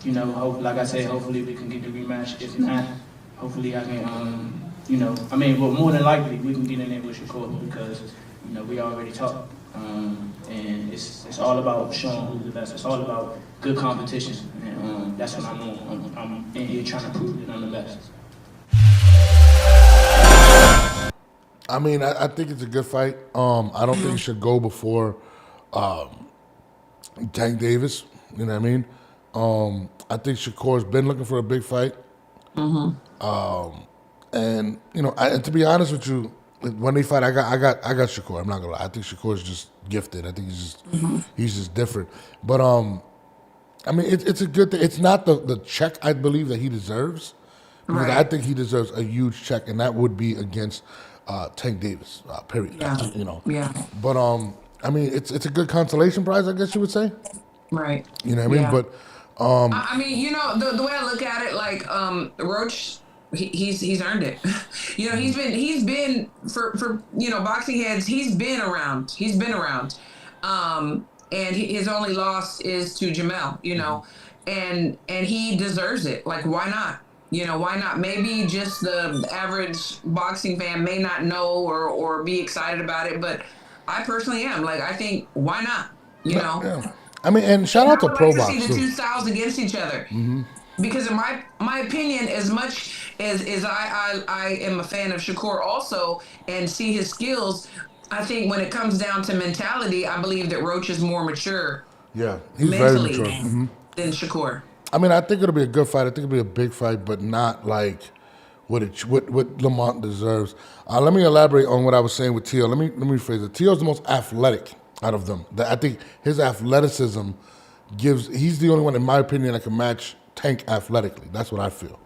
Like I said, hopefully we can get the rematch. If not, hopefully I can, well, more than likely we can get in there with Shakur because, we already talked. And it's all about showing who's the best. It's all about good competition. And that's what I'm on. I'm in here trying to prove that I'm the best. I mean, I think it's a good fight. I don't think it should go before Tank Davis. You know what I mean? I think Shakur's been looking for a big fight. And to be honest with you, when they fight, I got Shakur. I'm not gonna lie. I think Shakur's just gifted. I think he's just different. But I mean, it's a good thing. It's not the check I believe that he deserves, because I think he deserves a huge check, and that would be against Tank Davis. Period. Yeah. But I mean, it's a good consolation prize, I guess you would say. Right. You know what I mean? But I mean, the way I look at it, like Roach, he's earned it. He's been for boxing heads. He's been around. And his only loss is to Jamel. And he deserves it. Like, why not? Why not? Maybe just the average boxing fan may not know or be excited about it, but I personally am. Like, I think, why not? Yeah. I mean, and shout out to Pro Box. I would like to see the two styles against each other. Because in my opinion, as much as I am a fan of Shakur also and see his skills, I think when it comes down to mentality, I believe that Roach is more mature. Yeah, he's mentally very mature. than Shakur. I mean, I think it'll be a good fight. I think it'll be a big fight, but not like what Lamont deserves. Let me elaborate on what I was saying with Tio. Let me rephrase it. Tio's the most athletic out of them. I think his athleticism he's the only one, in my opinion, that can match Tank athletically. That's what I feel.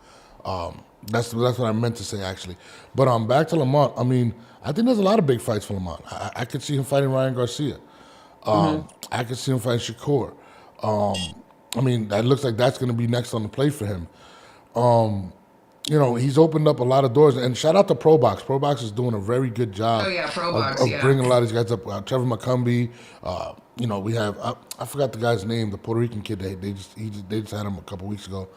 That's what I meant to say, actually. But back to Lamont, I mean, I think there's a lot of big fights for Lamont. I could see him fighting Ryan Garcia. I could see him fighting Shakur. I mean, that looks like that's going to be next on the plate for him. You know, he's opened up a lot of doors. And shout out to ProBox. ProBox is doing a very good job of bringing a lot of these guys up. Trevor McCumbee. You know, we have, I forgot the guy's name, the Puerto Rican kid. They just had him a couple weeks ago.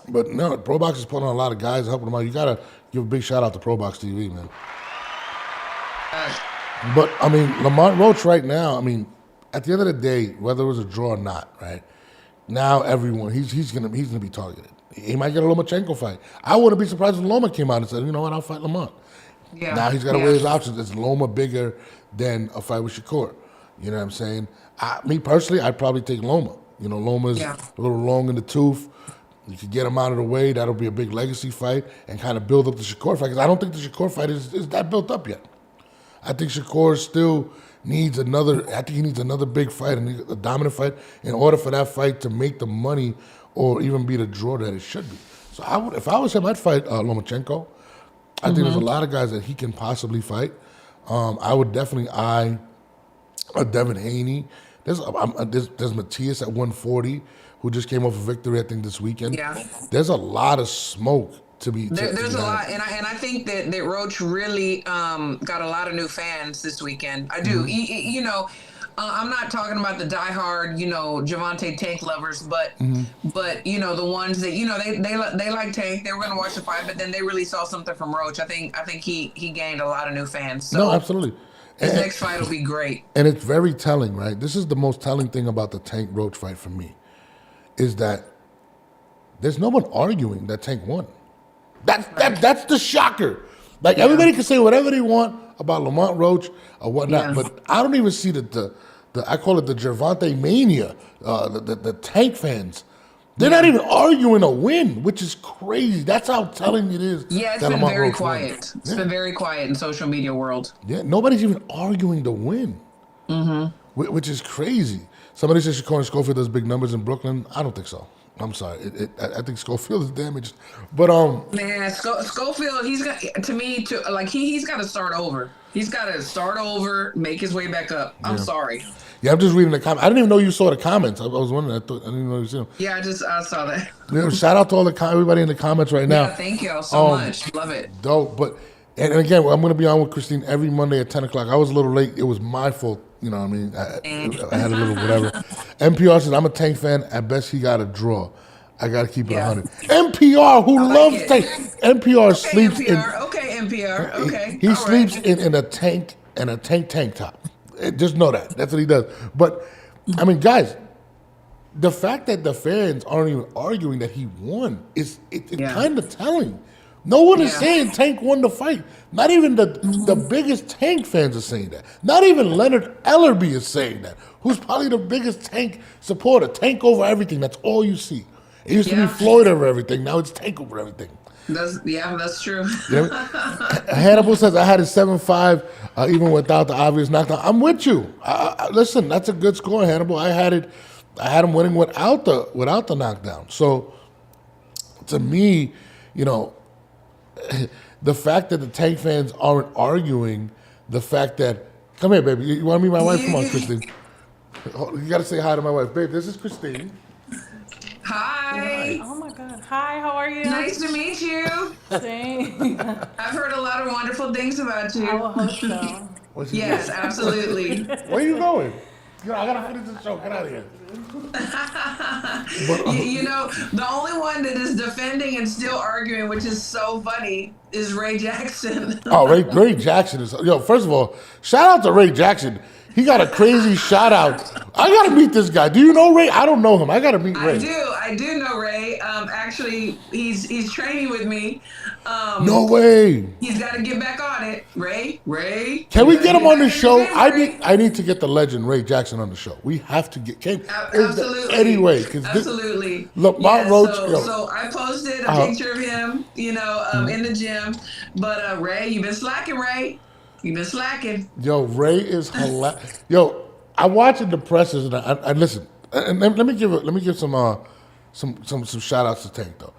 But no, ProBox is putting on a lot of guys, helping them out. You got to give a big shout out to ProBox TV, man. But, I mean, Lamont Roach right now, I mean, at the end of the day, whether it was a draw or not, right, now everyone, he's gonna be targeted. He might get a Lomachenko fight. I wouldn't be surprised if Loma came out and said, you know what, I'll fight Lamont. Yeah. Now he's got to weigh his options. Is Loma bigger than a fight with Shakur? You know what I'm saying? Me personally, I'd probably take Loma. You know, Loma's a little long in the tooth. You could get him out of the way. That'll be a big legacy fight and kind of build up the Shakur fight. Because I don't think the Shakur fight is that built up yet. I think Shakur still needs another big fight, a dominant fight, in order for that fight to make the money or even be the draw that it should be. So if I was him, I'd fight Lomachenko. I think there's a lot of guys that he can possibly fight. I would definitely eye Devin Haney. There's Matias at 140, who just came off a victory, I think, this weekend. Yeah. There's a lot of smoke to be. There's a lot, and I think that Roach really got a lot of new fans this weekend. I do. You know, I'm not talking about the diehard, you know, Gervonta Tank lovers, but you know, the ones that, you know, they like Tank. They were going to watch the fight, but then they really saw something from Roach. I think he gained a lot of new fans. So no, absolutely. His next fight will be great. And it's very telling, right? This is the most telling thing about the Tank Roach fight for me, is that there's no one arguing that Tank won. That's the shocker. Like, everybody can say whatever they want about Lamont Roach or whatnot, but I don't even see the I call it the Gervonta mania, the Tank fans. They're not even arguing a win, which is crazy. That's how telling it is. Yeah, it's been very quiet. It's been very quiet in social media world. Yeah, nobody's even arguing the win, which is crazy. Somebody says Shakur Schofield does big numbers in Brooklyn. I don't think so. I'm sorry. I think Schofield is damaged, but man, Schofield, he's got he's got to start over. He's got to start over, make his way back up. I'm sorry. Yeah, I'm just reading the comments. I didn't even know you saw the comments. I was wondering. I didn't even know you saw them. Yeah, I saw that. Yeah, shout out to all everybody in the comments right now. Yeah, thank y'all so much. Love it. Dope. But and again, I'm going to be on with Christine every Monday at 10 o'clock. I was a little late. It was my fault. You know what I mean? I had a little whatever. NPR says, I'm a Tank fan. At best, he got a draw. I got to keep it 100. NPR, who loves Tank. NPR sleeps in. Okay, NPR. Okay. He sleeps in a tank and a tank top. Just know that. That's what he does. But, I mean, guys, the fact that the fans aren't even arguing that he won is kind of telling. No one is saying Tank won the fight. Not even the biggest Tank fans are saying that. Not even Leonard Ellerby is saying that, who's probably the biggest Tank supporter. Tank over everything. That's all you see. It used to be Floyd over everything. Now it's Tank over everything. That's true. Hannibal says, I had a 7-5 even without the obvious knockdown. I'm with you. Listen, that's a good score, Hannibal. I had him winning without the knockdown. So, to me, you know, the fact that the Tank fans aren't arguing, the fact that, come here, baby. You want to meet my wife? Come on, Christine. You got to say hi to my wife. Babe, this is Christine. Hi. Oh my God. Hi, how are you? Nice to meet you. Same. I've heard a lot of wonderful things about you. I will hope so. Yes, absolutely. Where are you going? I gotta finish the show. Get out of here. You know, the only one that is defending and still arguing, which is so funny, is Ray Jackson. Ray Jackson is. First of all, shout out to Ray Jackson. He got a crazy shout out. I gotta meet this guy. Do you know Ray? I don't know him. I gotta meet Ray. I do know Ray. Actually, he's training with me. No way. He's got to get back on it. Ray. Can we get him on the show? I need to get the legend Ray Jackson on the show. We have to get. Absolutely. Anyway, absolutely. Lamont Roach. So I posted a picture of him gym, in the gym. But Ray, you've been slacking, Ray. You've been slacking. Yo, Ray is hilarious. Yo, I watching the pressers and I listen. And let me give some shout outs to Tank though.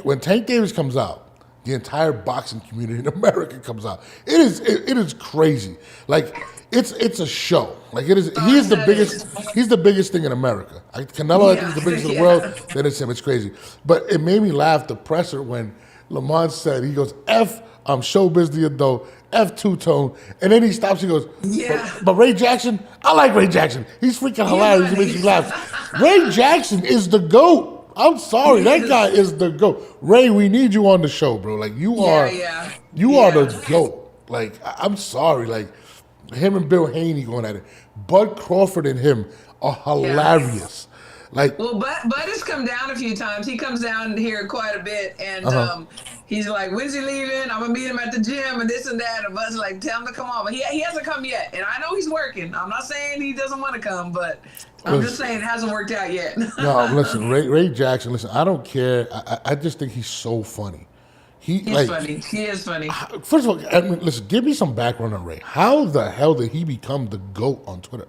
When Tank Davis comes out, the entire boxing community in America comes out. It is crazy. Like it's a show. Like it is. He is the biggest. He's the biggest thing in America. Canelo, I think, is the biggest in the world. Then it's him. It's crazy. But it made me laugh. The presser when Lamont said, he goes, "F, I'm showbiz the adult. F two-tone," and then he stops. He goes, but Ray Jackson, I like Ray Jackson. He's freaking hilarious. He makes me laugh. Ray Jackson is the GOAT. I'm sorry, that guy is the GOAT. Ray, we need you on the show, bro. Like you are the GOAT. Like I'm sorry, like him and Bill Haney going at it. Bud Crawford and him are hilarious. Like, well, Bud has come down a few times. He comes down here quite a bit, and he's like, "When's he leaving? I'm gonna meet him at the gym and this and that." And Bud's like, "Tell him to come on," but he hasn't come yet. And I know he's working. I'm not saying he doesn't want to come, but I'm just saying it hasn't worked out yet. No, listen, Ray Jackson. Listen, I don't care. I just think he's so funny. He's funny. He is funny. First of all, I mean, listen, give me some background on Ray. How the hell did he become the GOAT on Twitter?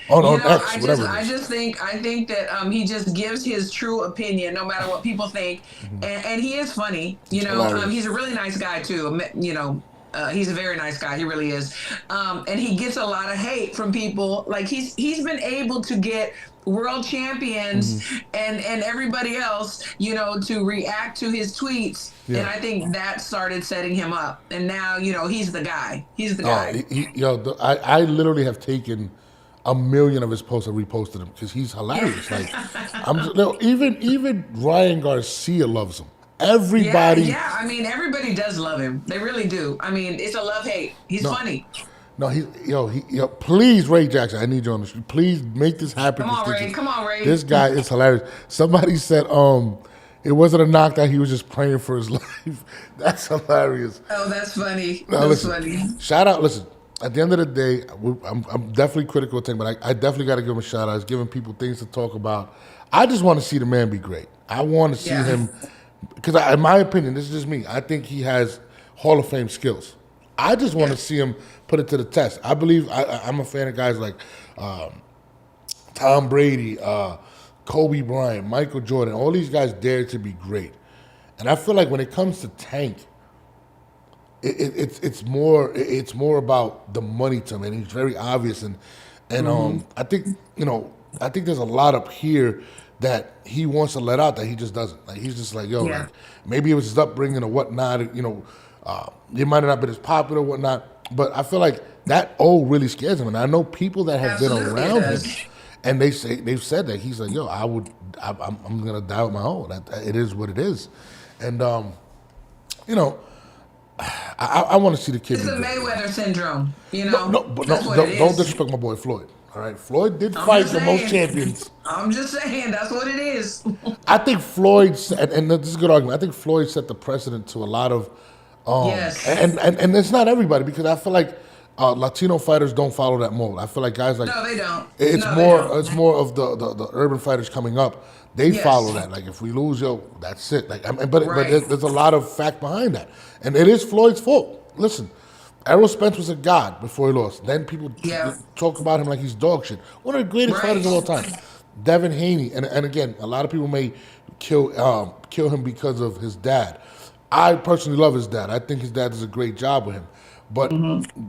On X, whatever. I think that he just gives his true opinion, no matter what people think, and he is funny. He's a really nice guy too. He's a very nice guy. He really is, and he gets a lot of hate from people. Like he's been able to get world champions and everybody else, to react to his tweets. Yeah. And I think that started setting him up. And now, he's the guy. He's the guy. I literally have taken 1 million of his posts and reposted them because he's hilarious. Like, even Ryan Garcia loves him. Everybody. Yeah, I mean, everybody does love him. They really do. I mean, it's a love-hate. He's funny. No, please, Ray Jackson, I need you on the street. Please make this happen. Come on, Ray. This guy is hilarious. Somebody said, it wasn't a knockdown. He was just praying for his life. That's hilarious. Oh, that's funny. That's funny. Shout out. Listen, at the end of the day, I'm definitely critical of things, but I definitely got to give him a shout out. He's giving people things to talk about. I just want to see the man be great. I want to see him, because in my opinion, this is just me, I think he has Hall of Fame skills. I just want to see him put it to the test. I believe I'm a fan of guys like Tom Brady, Kobe Bryant, Michael Jordan. All these guys dare to be great. And I feel like when it comes to Tank, it's more about the money to him, and he's very obvious. And I think there's a lot up here that he wants to let out that he just doesn't. Like he's just like, like maybe it was his upbringing or whatnot. He might have not been as popular or whatnot, but I feel like that really scares him. And I know people that have been around him, and they've said that he's like, I'm gonna die with my own. It is what it is, and I want to see the kid. It's the Mayweather syndrome, Don't disrespect my boy Floyd. All right, Floyd did fight the most champions. I'm just saying that's what it is. I think Floyd, and this is a good argument. I think Floyd set the precedent to a lot of, and it's not everybody, because I feel like Latino fighters don't follow that mold. I feel like guys like they don't. It's more of the urban fighters coming up. They follow that. Like if we lose, that's it. Like but there's a lot of fact behind that, and it is Floyd's fault. Listen. Errol Spence was a god before he lost. Then people talk about him like he's dog shit. One of the greatest fighters of all time. Devin Haney, and again, a lot of people may kill him because of his dad. I personally love his dad. I think his dad does a great job with him. But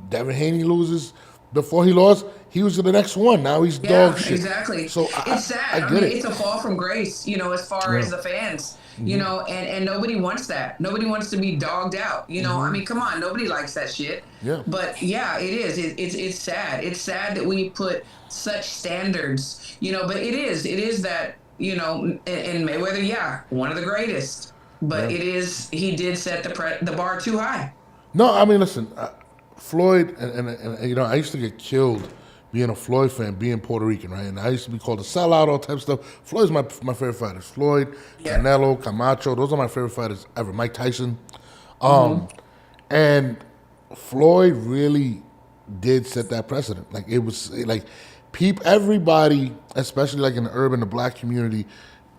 Devin Haney loses. Before he lost, he was the next one. Now he's dog shit. Exactly. So it's sad. I mean, it's a fall from grace, as far as the fans. And nobody wants that. Nobody wants to be dogged out. I mean, come on, nobody likes that shit. Yeah. But it is. It's sad. It's sad that we put such standards. But it is that and Mayweather, one of the greatest. But it is. He did set the bar too high. No, I mean, listen, Floyd and I used to get killed being a Floyd fan, being Puerto Rican, right? And I used to be called a sellout, all type of stuff. Floyd's my favorite fighters. Floyd, Canelo, Camacho, those are my favorite fighters ever. Mike Tyson. And Floyd really did set that precedent. Like, it was like everybody, especially like in the urban, the black community,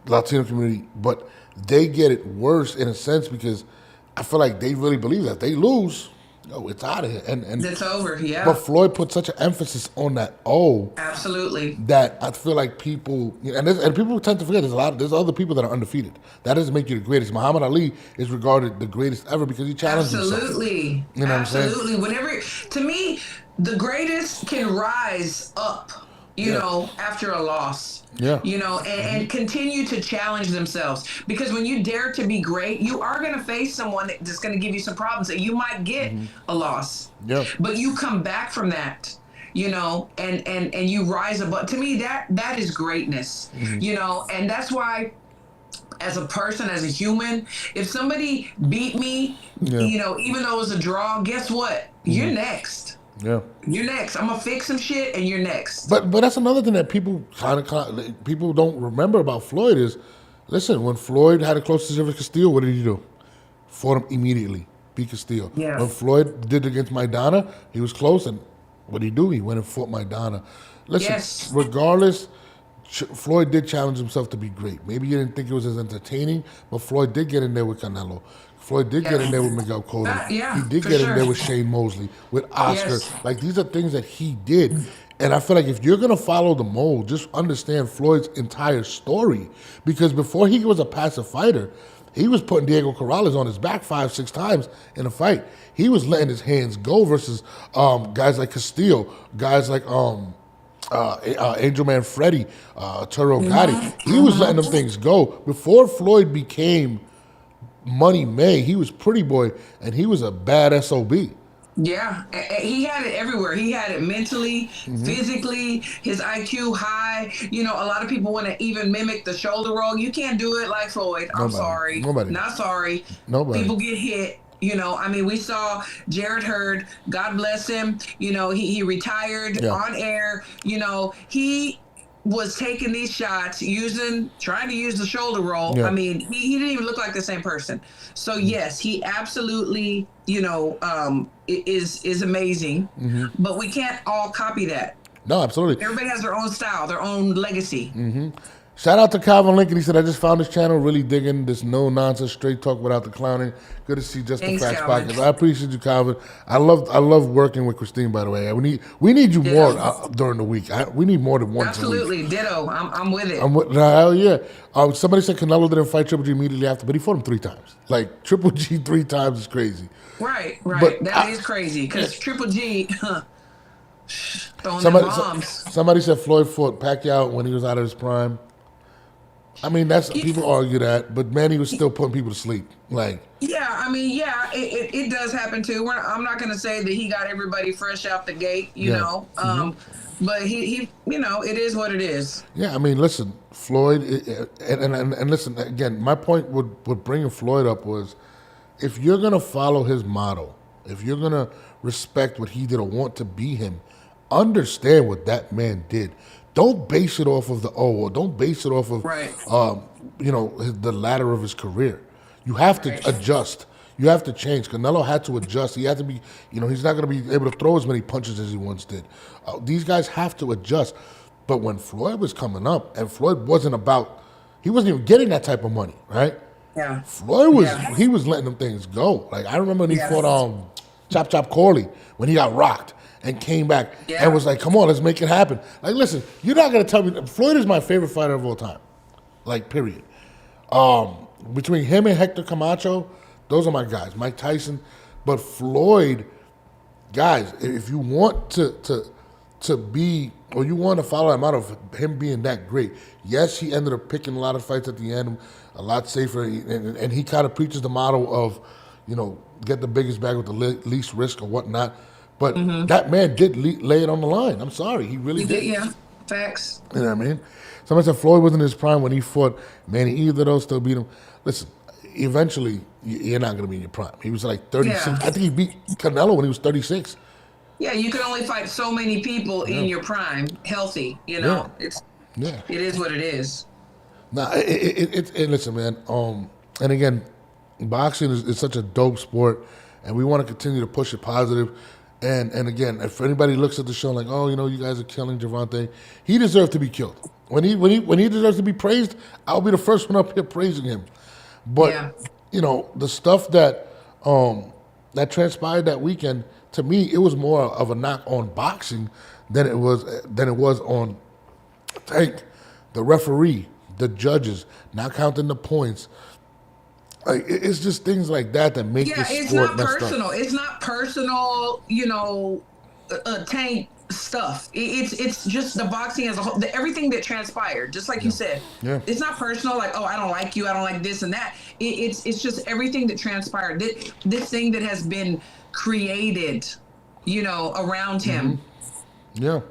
Latino community, but they get it worse in a sense because I feel like they really believe that they lose, it's out of here. And It's over. Yeah. but Floyd put such an emphasis on that Absolutely. that I feel like people and people tend to forget there's other people that are undefeated. That doesn't make you the greatest. Muhammad Ali is regarded the greatest ever because he challenged himself. Absolutely. You know Absolutely. what I'm saying? Whenever, to me, the greatest can rise up, you know, after a loss. Yeah. You know, and continue to challenge themselves. Because when you dare to be great, you are going to face someone that's going to give you some problems that you might get a loss. Yeah. But you come back from that, you know, and you rise above. To me, that is greatness, you know, and that's why as a person, as a human, if somebody beat me, you know, even though it was a draw, guess what? You're next. Yeah. You're next. I'm gonna fix some shit, and you're next. But that's another thing that people people don't remember about Floyd is, listen, when Floyd had a close decision with Castillo, what did he do? Fought him immediately, beat Castillo. Yeah. When Floyd did against Maidana, he was close, and what did he do? He went and fought Maidana. Listen, regardless, Floyd did challenge himself to be great. Maybe you didn't think it was as entertaining, but Floyd did get in there with Canelo. Floyd did get in there with Miguel Cotto. Yeah, he did get in there with Shane Mosley, with Oscar. Like, these are things that he did. And I feel like if you're going to follow the mold, just understand Floyd's entire story. Because before he was a passive fighter, he was putting Diego Corrales on his back 5-6 times in a fight. He was letting his hands go versus guys like Castillo, guys like Angel Man Freddy, Turo Gotti. He was letting them things go. Before Floyd became Money May, he was Pretty Boy, and he was a bad SOB. Yeah, he had it everywhere. He had it mentally, physically, his IQ high. You know, a lot of people want to even mimic the shoulder roll. You can't do it like Floyd. I'm sorry. Not sorry. People get hit. You know, I mean, we saw Jared Hurd, God bless him. You know, he retired on air. You know, he was taking these shots, trying to use the shoulder roll. Yeah. I mean, he didn't even look like the same person. So yes, he absolutely, you know, is amazing. But we can't all copy that. No, absolutely. Everybody has their own style, their own legacy. Shout out to Calvin Lincoln. He said, I just found this channel, really digging this no-nonsense, straight talk without the clowning. Good to see Just the Facts podcast. I appreciate you, Calvin. I love working with Christine, by the way. We need you more during the week. We need more than once Absolutely. a week. Ditto. I'm with it. Hell yeah. Somebody said Canelo didn't fight Triple G immediately after, but he fought him 3 times. Like, Triple G 3 times is crazy. Right. But that is crazy, because Triple G throwing bombs. Somebody said Floyd fought Pacquiao when he was out of his prime. I mean, people argue that, but man, he was still putting people to sleep. Like, yeah, I mean, it does happen too. I'm not gonna say that he got everybody fresh out the gate, you know, but he, you know, it is what it is. Yeah, I mean, listen, Floyd, and listen again. My point with bringing Floyd up was, if you're gonna follow his model, if you're gonna respect what he did or want to be him, understand what that man did. Don't base it off of or don't base it off of, you know, the ladder of his career. You have to adjust. You have to change. Canelo had to adjust. He had to be, you know, he's not going to be able to throw as many punches as he once did. These guys have to adjust. But when Floyd was coming up, and Floyd he wasn't even getting that type of money, right? Yeah. Floyd he was letting them things go. Like, I remember when he fought Chop Chop Corley, when he got rocked and came back and was like, come on, let's make it happen. Like, listen, you're not going to tell me, Floyd is my favorite fighter of all time. Like, period. Between him and Hector Camacho, those are my guys. Mike Tyson. But Floyd, guys, if you want to be, or you want to follow him out of him being that great, yes, he ended up picking a lot of fights at the end, a lot safer, and he kind of preaches the model of, you know, get the biggest bag with the least risk or whatnot. But that man did lay it on the line. I'm sorry. He really did. Yeah, facts. You know what I mean? Somebody said Floyd was in his prime when he fought Manny. Either of those still beat him. Listen, eventually, you're not going to be in your prime. He was like 36. I think he beat Canelo when he was 36. Yeah, you can only fight so many people in your prime, healthy. You know, it is what it is. Nah, listen, man. And again, boxing is such a dope sport, and we want to continue to push it positive. And again, if anybody looks at the show like, oh, you know, you guys are killing Gervonta, he deserved to be killed. When he deserves to be praised, I'll be the first one up here praising him. But the stuff that that transpired that weekend, to me, it was more of a knock on boxing than it was on Tank, the referee, the judges, not counting the points. Like it's just things like that that make this it's sport not messed personal. up. It's not personal, Tank stuff. It's just the boxing as a whole, everything that transpired. Just like you said, it's not personal. Like, oh, I don't like you, I don't like this and that. It's just everything that transpired. This thing that has been created, around him. Yeah.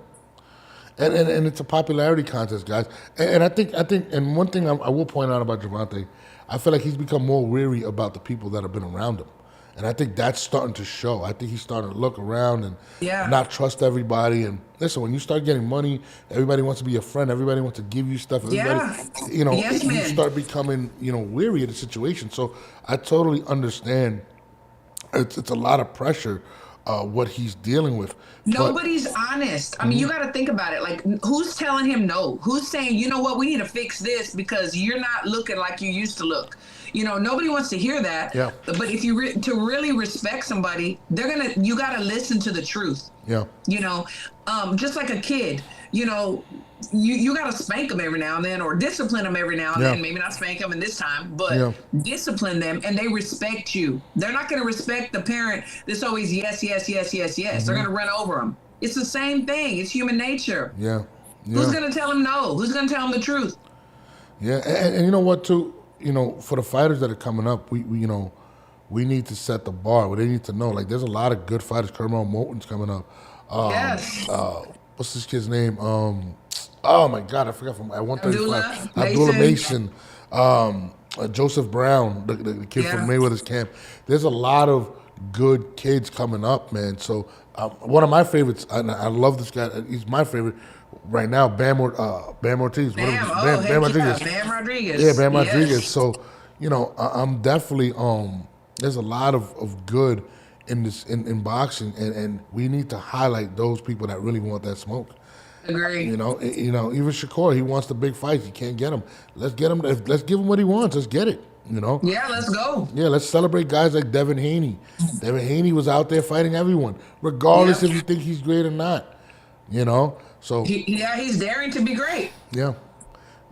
And it's a popularity contest, guys. And I think, and one thing I will point out about Gervonta, I feel like he's become more weary about the people that have been around him. And I think that's starting to show. I think he's starting to look around and not trust everybody. And listen, when you start getting money, everybody wants to be your friend. Everybody wants to give you stuff. Everybody, you start becoming, weary of the situation. So I totally understand. It's a lot of pressure, what he's dealing with. Nobody's honest. I mean, you got to think about it. Like, who's telling him no? Who's saying, you know what, we need to fix this because you're not looking like you used to look? Nobody wants to hear that. Yeah. But if you to really respect somebody, you got to listen to the truth. Yeah. Just like a kid, you got to spank them every now and then or discipline them every now and then. Maybe not spank them in this time, but discipline them and they respect you. They're not going to respect the parent that's always yes, yes, yes, yes, yes. They're going to run over them. It's the same thing. It's human nature. Yeah. Who's going to tell them no? Who's going to tell them the truth? Yeah. And you know what, too? For the fighters that are coming up, we need to set the bar. They need to know, like, there's a lot of good fighters. Kermel Moulton's coming up. Yes. What's this kid's name? Oh my God, I forgot from at 135. Abdullah Mason, Joseph Brown, the kid from Mayweather's camp. There's a lot of good kids coming up, man. So one of my favorites, and I love this guy. He's my favorite right now. Bam Ortiz. Bam Rodriguez. Yeah, Bam Rodriguez. So I'm definitely there's a lot of good in this in boxing, and we need to highlight those people that really want that smoke. Agree. Even Shakur, he wants the big fights. He can't get them. Let's get him. Let's give him what he wants. Let's get it. Yeah, let's go. Yeah, let's celebrate guys like Devin Haney. Devin Haney was out there fighting everyone, regardless if you think he's great or not. So he's daring to be great. Yeah,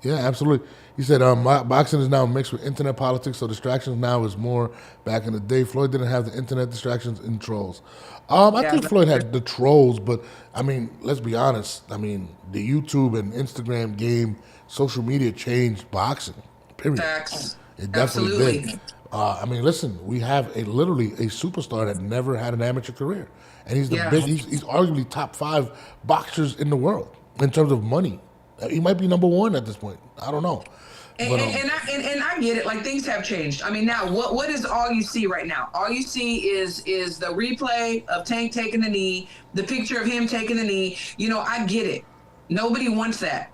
absolutely. He said boxing is now mixed with internet politics, so distractions now is more. Back in the day, Floyd didn't have the internet distractions and trolls. I think Floyd had the trolls, but I mean, let's be honest. I mean, the YouTube and Instagram game, social media changed boxing. Period. Facts. It definitely did. I mean, listen, we have literally a superstar that never had an amateur career, and he's he's arguably top 5 boxers in the world in terms of money. He might be number 1 at this point. I don't know. And I get it. Like, things have changed. I mean, now what is all you see right now? All you see is the replay of Tank taking the knee, the picture of him taking the knee. I get it. Nobody wants that.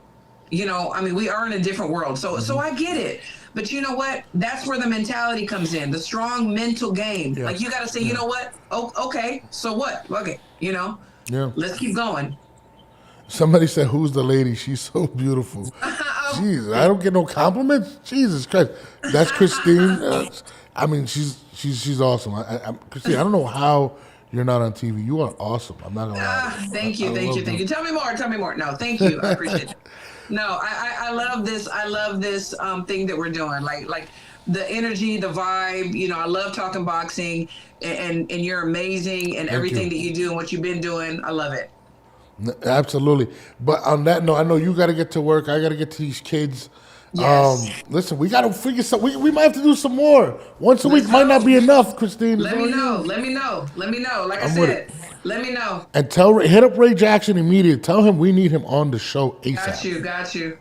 I mean, we are in a different world. So I get it. But you know what? That's where the mentality comes in. The strong mental game. Yeah. Like, you got to say, you know what? Oh, okay. So what? Okay. Yeah. Let's keep going. Somebody said, "Who's the lady? She's so beautiful." Jeez, I don't get no compliments. Jesus Christ, that's Christine. I mean, she's awesome. Christine, I don't know how you're not on TV. You are awesome. I'm not gonna lie. Thank you. Tell me more. No, thank you. I appreciate it. No, I love this. I love this thing that we're doing. Like the energy, the vibe. I love talking boxing, and you're amazing, and everything that you do and what you've been doing. I love it. Absolutely. But on that note, I know you got to get to work. I got to get to these kids. Yes. Listen, we got to figure something. We might have to do some more. Once a week might not be enough, Christine. Let me know. Like I said, let me know. And hit up Ray Jackson immediately. Tell him we need him on the show ASAP. Got you.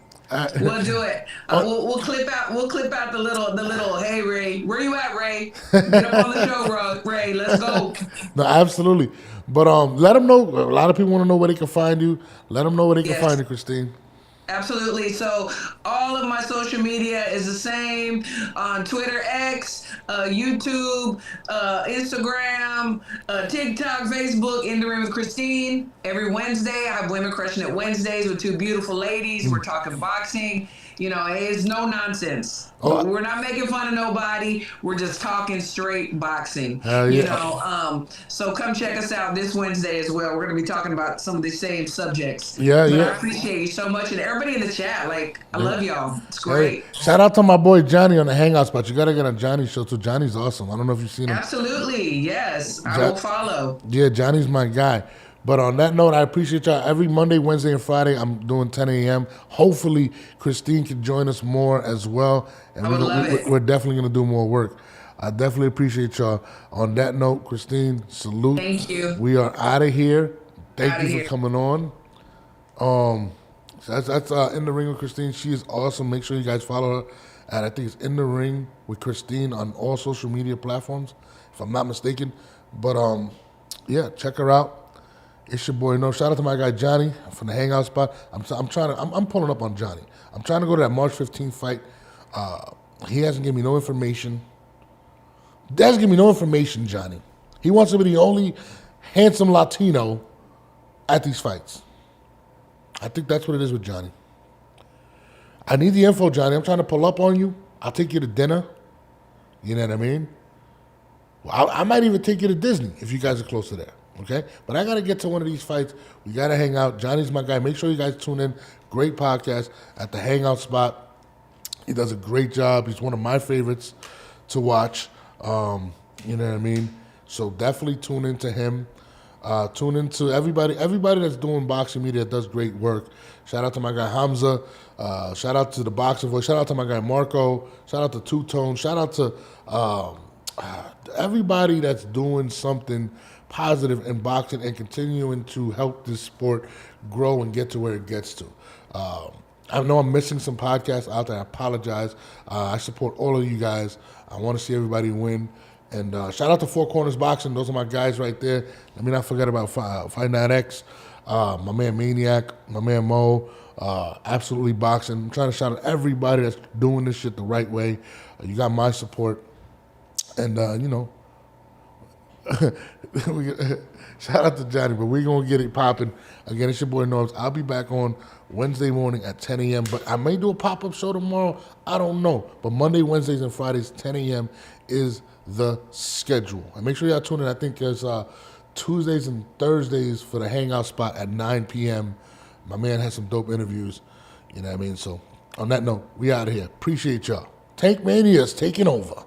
We'll do it. We'll clip out the little. Hey Ray, where you at, Ray? Get up on the show, Ray. Let's go. No, absolutely. But let them know. A lot of people want to know where they can find you. Let them know where they can find you, Christine. Absolutely. So all of my social media is the same on Twitter, X, YouTube, Instagram, TikTok, Facebook, In the Ring with Christine. Every Wednesday, I have Women Crushing It Wednesdays with two beautiful ladies. We're talking boxing. You know, it's no nonsense. We're not making fun of nobody. We're just talking straight boxing. Hell You yeah. know, so come check us out this Wednesday as well. We're going to be talking about some of the same subjects. Yeah, But yeah. I appreciate you so much, and everybody in the chat. Like, I love y'all. It's Hey, great. shout out to my boy Johnny on the Hangout spot. You got to get on Johnny's show too. Johnny's awesome. I don't know if you've seen him. Absolutely, yes. I will follow. Yeah, Johnny's my guy. But on that note, I appreciate y'all. Every Monday, Wednesday, and Friday, I'm doing 10 a.m. Hopefully, Christine can join us more as well. And I would love it. we're definitely going to do more work. I definitely appreciate y'all. On that note, Christine, salute. Thank you. We are out of here. Thank Outta you for here. coming on. That's In the Ring with Christine. She is awesome. Make sure you guys follow her. And I think it's In the Ring with Christine on all social media platforms, if I'm not mistaken. But yeah, check her out. It's your boy No. Shout out to my guy Johnny from the Hangout spot. I'm pulling up on Johnny. I'm trying to go to that March 15th fight. He hasn't given me no information. Doesn't give me no information, Johnny. He wants to be the only handsome Latino at these fights. I think that's what it is with Johnny. I need the info, Johnny. I'm trying to pull up on you. I'll take you to dinner. You know what I mean? Well, I might even take you to Disney if you guys are close to there. Okay? But I got to get to one of these fights. We got to hang out. Johnny's my guy. Make sure you guys tune in. Great podcast at the Hangout spot. He does a great job. He's one of my favorites to watch. You know what I mean? So definitely tune into him. Tune into everybody that's doing boxing media that does great work. Shout out to my guy Hamza. Shout out to the Boxing Voice. Shout out to my guy Marco. Shout out to Two Tone. Shout out to everybody that's doing something positive in boxing and continuing to help this sport grow and get to where it gets to. I know I'm missing some podcasts out there. I apologize. I support all of you guys. I want to see everybody win. And shout out to Four Corners Boxing. Those are my guys right there. Let me not forget about Fight Night X, my man Maniac, my man Mo, Absolutely Boxing. I'm trying to shout out everybody that's doing this shit the right way. You got my support. And, you know, shout out to Johnny, but we're going to get it popping. Again, it's your boy Norbs. I'll be back on Wednesday morning at 10 a.m., but I may do a pop-up show tomorrow. I don't know. But Monday, Wednesdays, and Fridays, 10 a.m. is the schedule. And make sure y'all tune in. I think there's Tuesdays and Thursdays for the Hangout spot at 9 p.m. My man has some dope interviews. You know what I mean? So on that note, we out of here. Appreciate y'all. Tank Mania's taking over.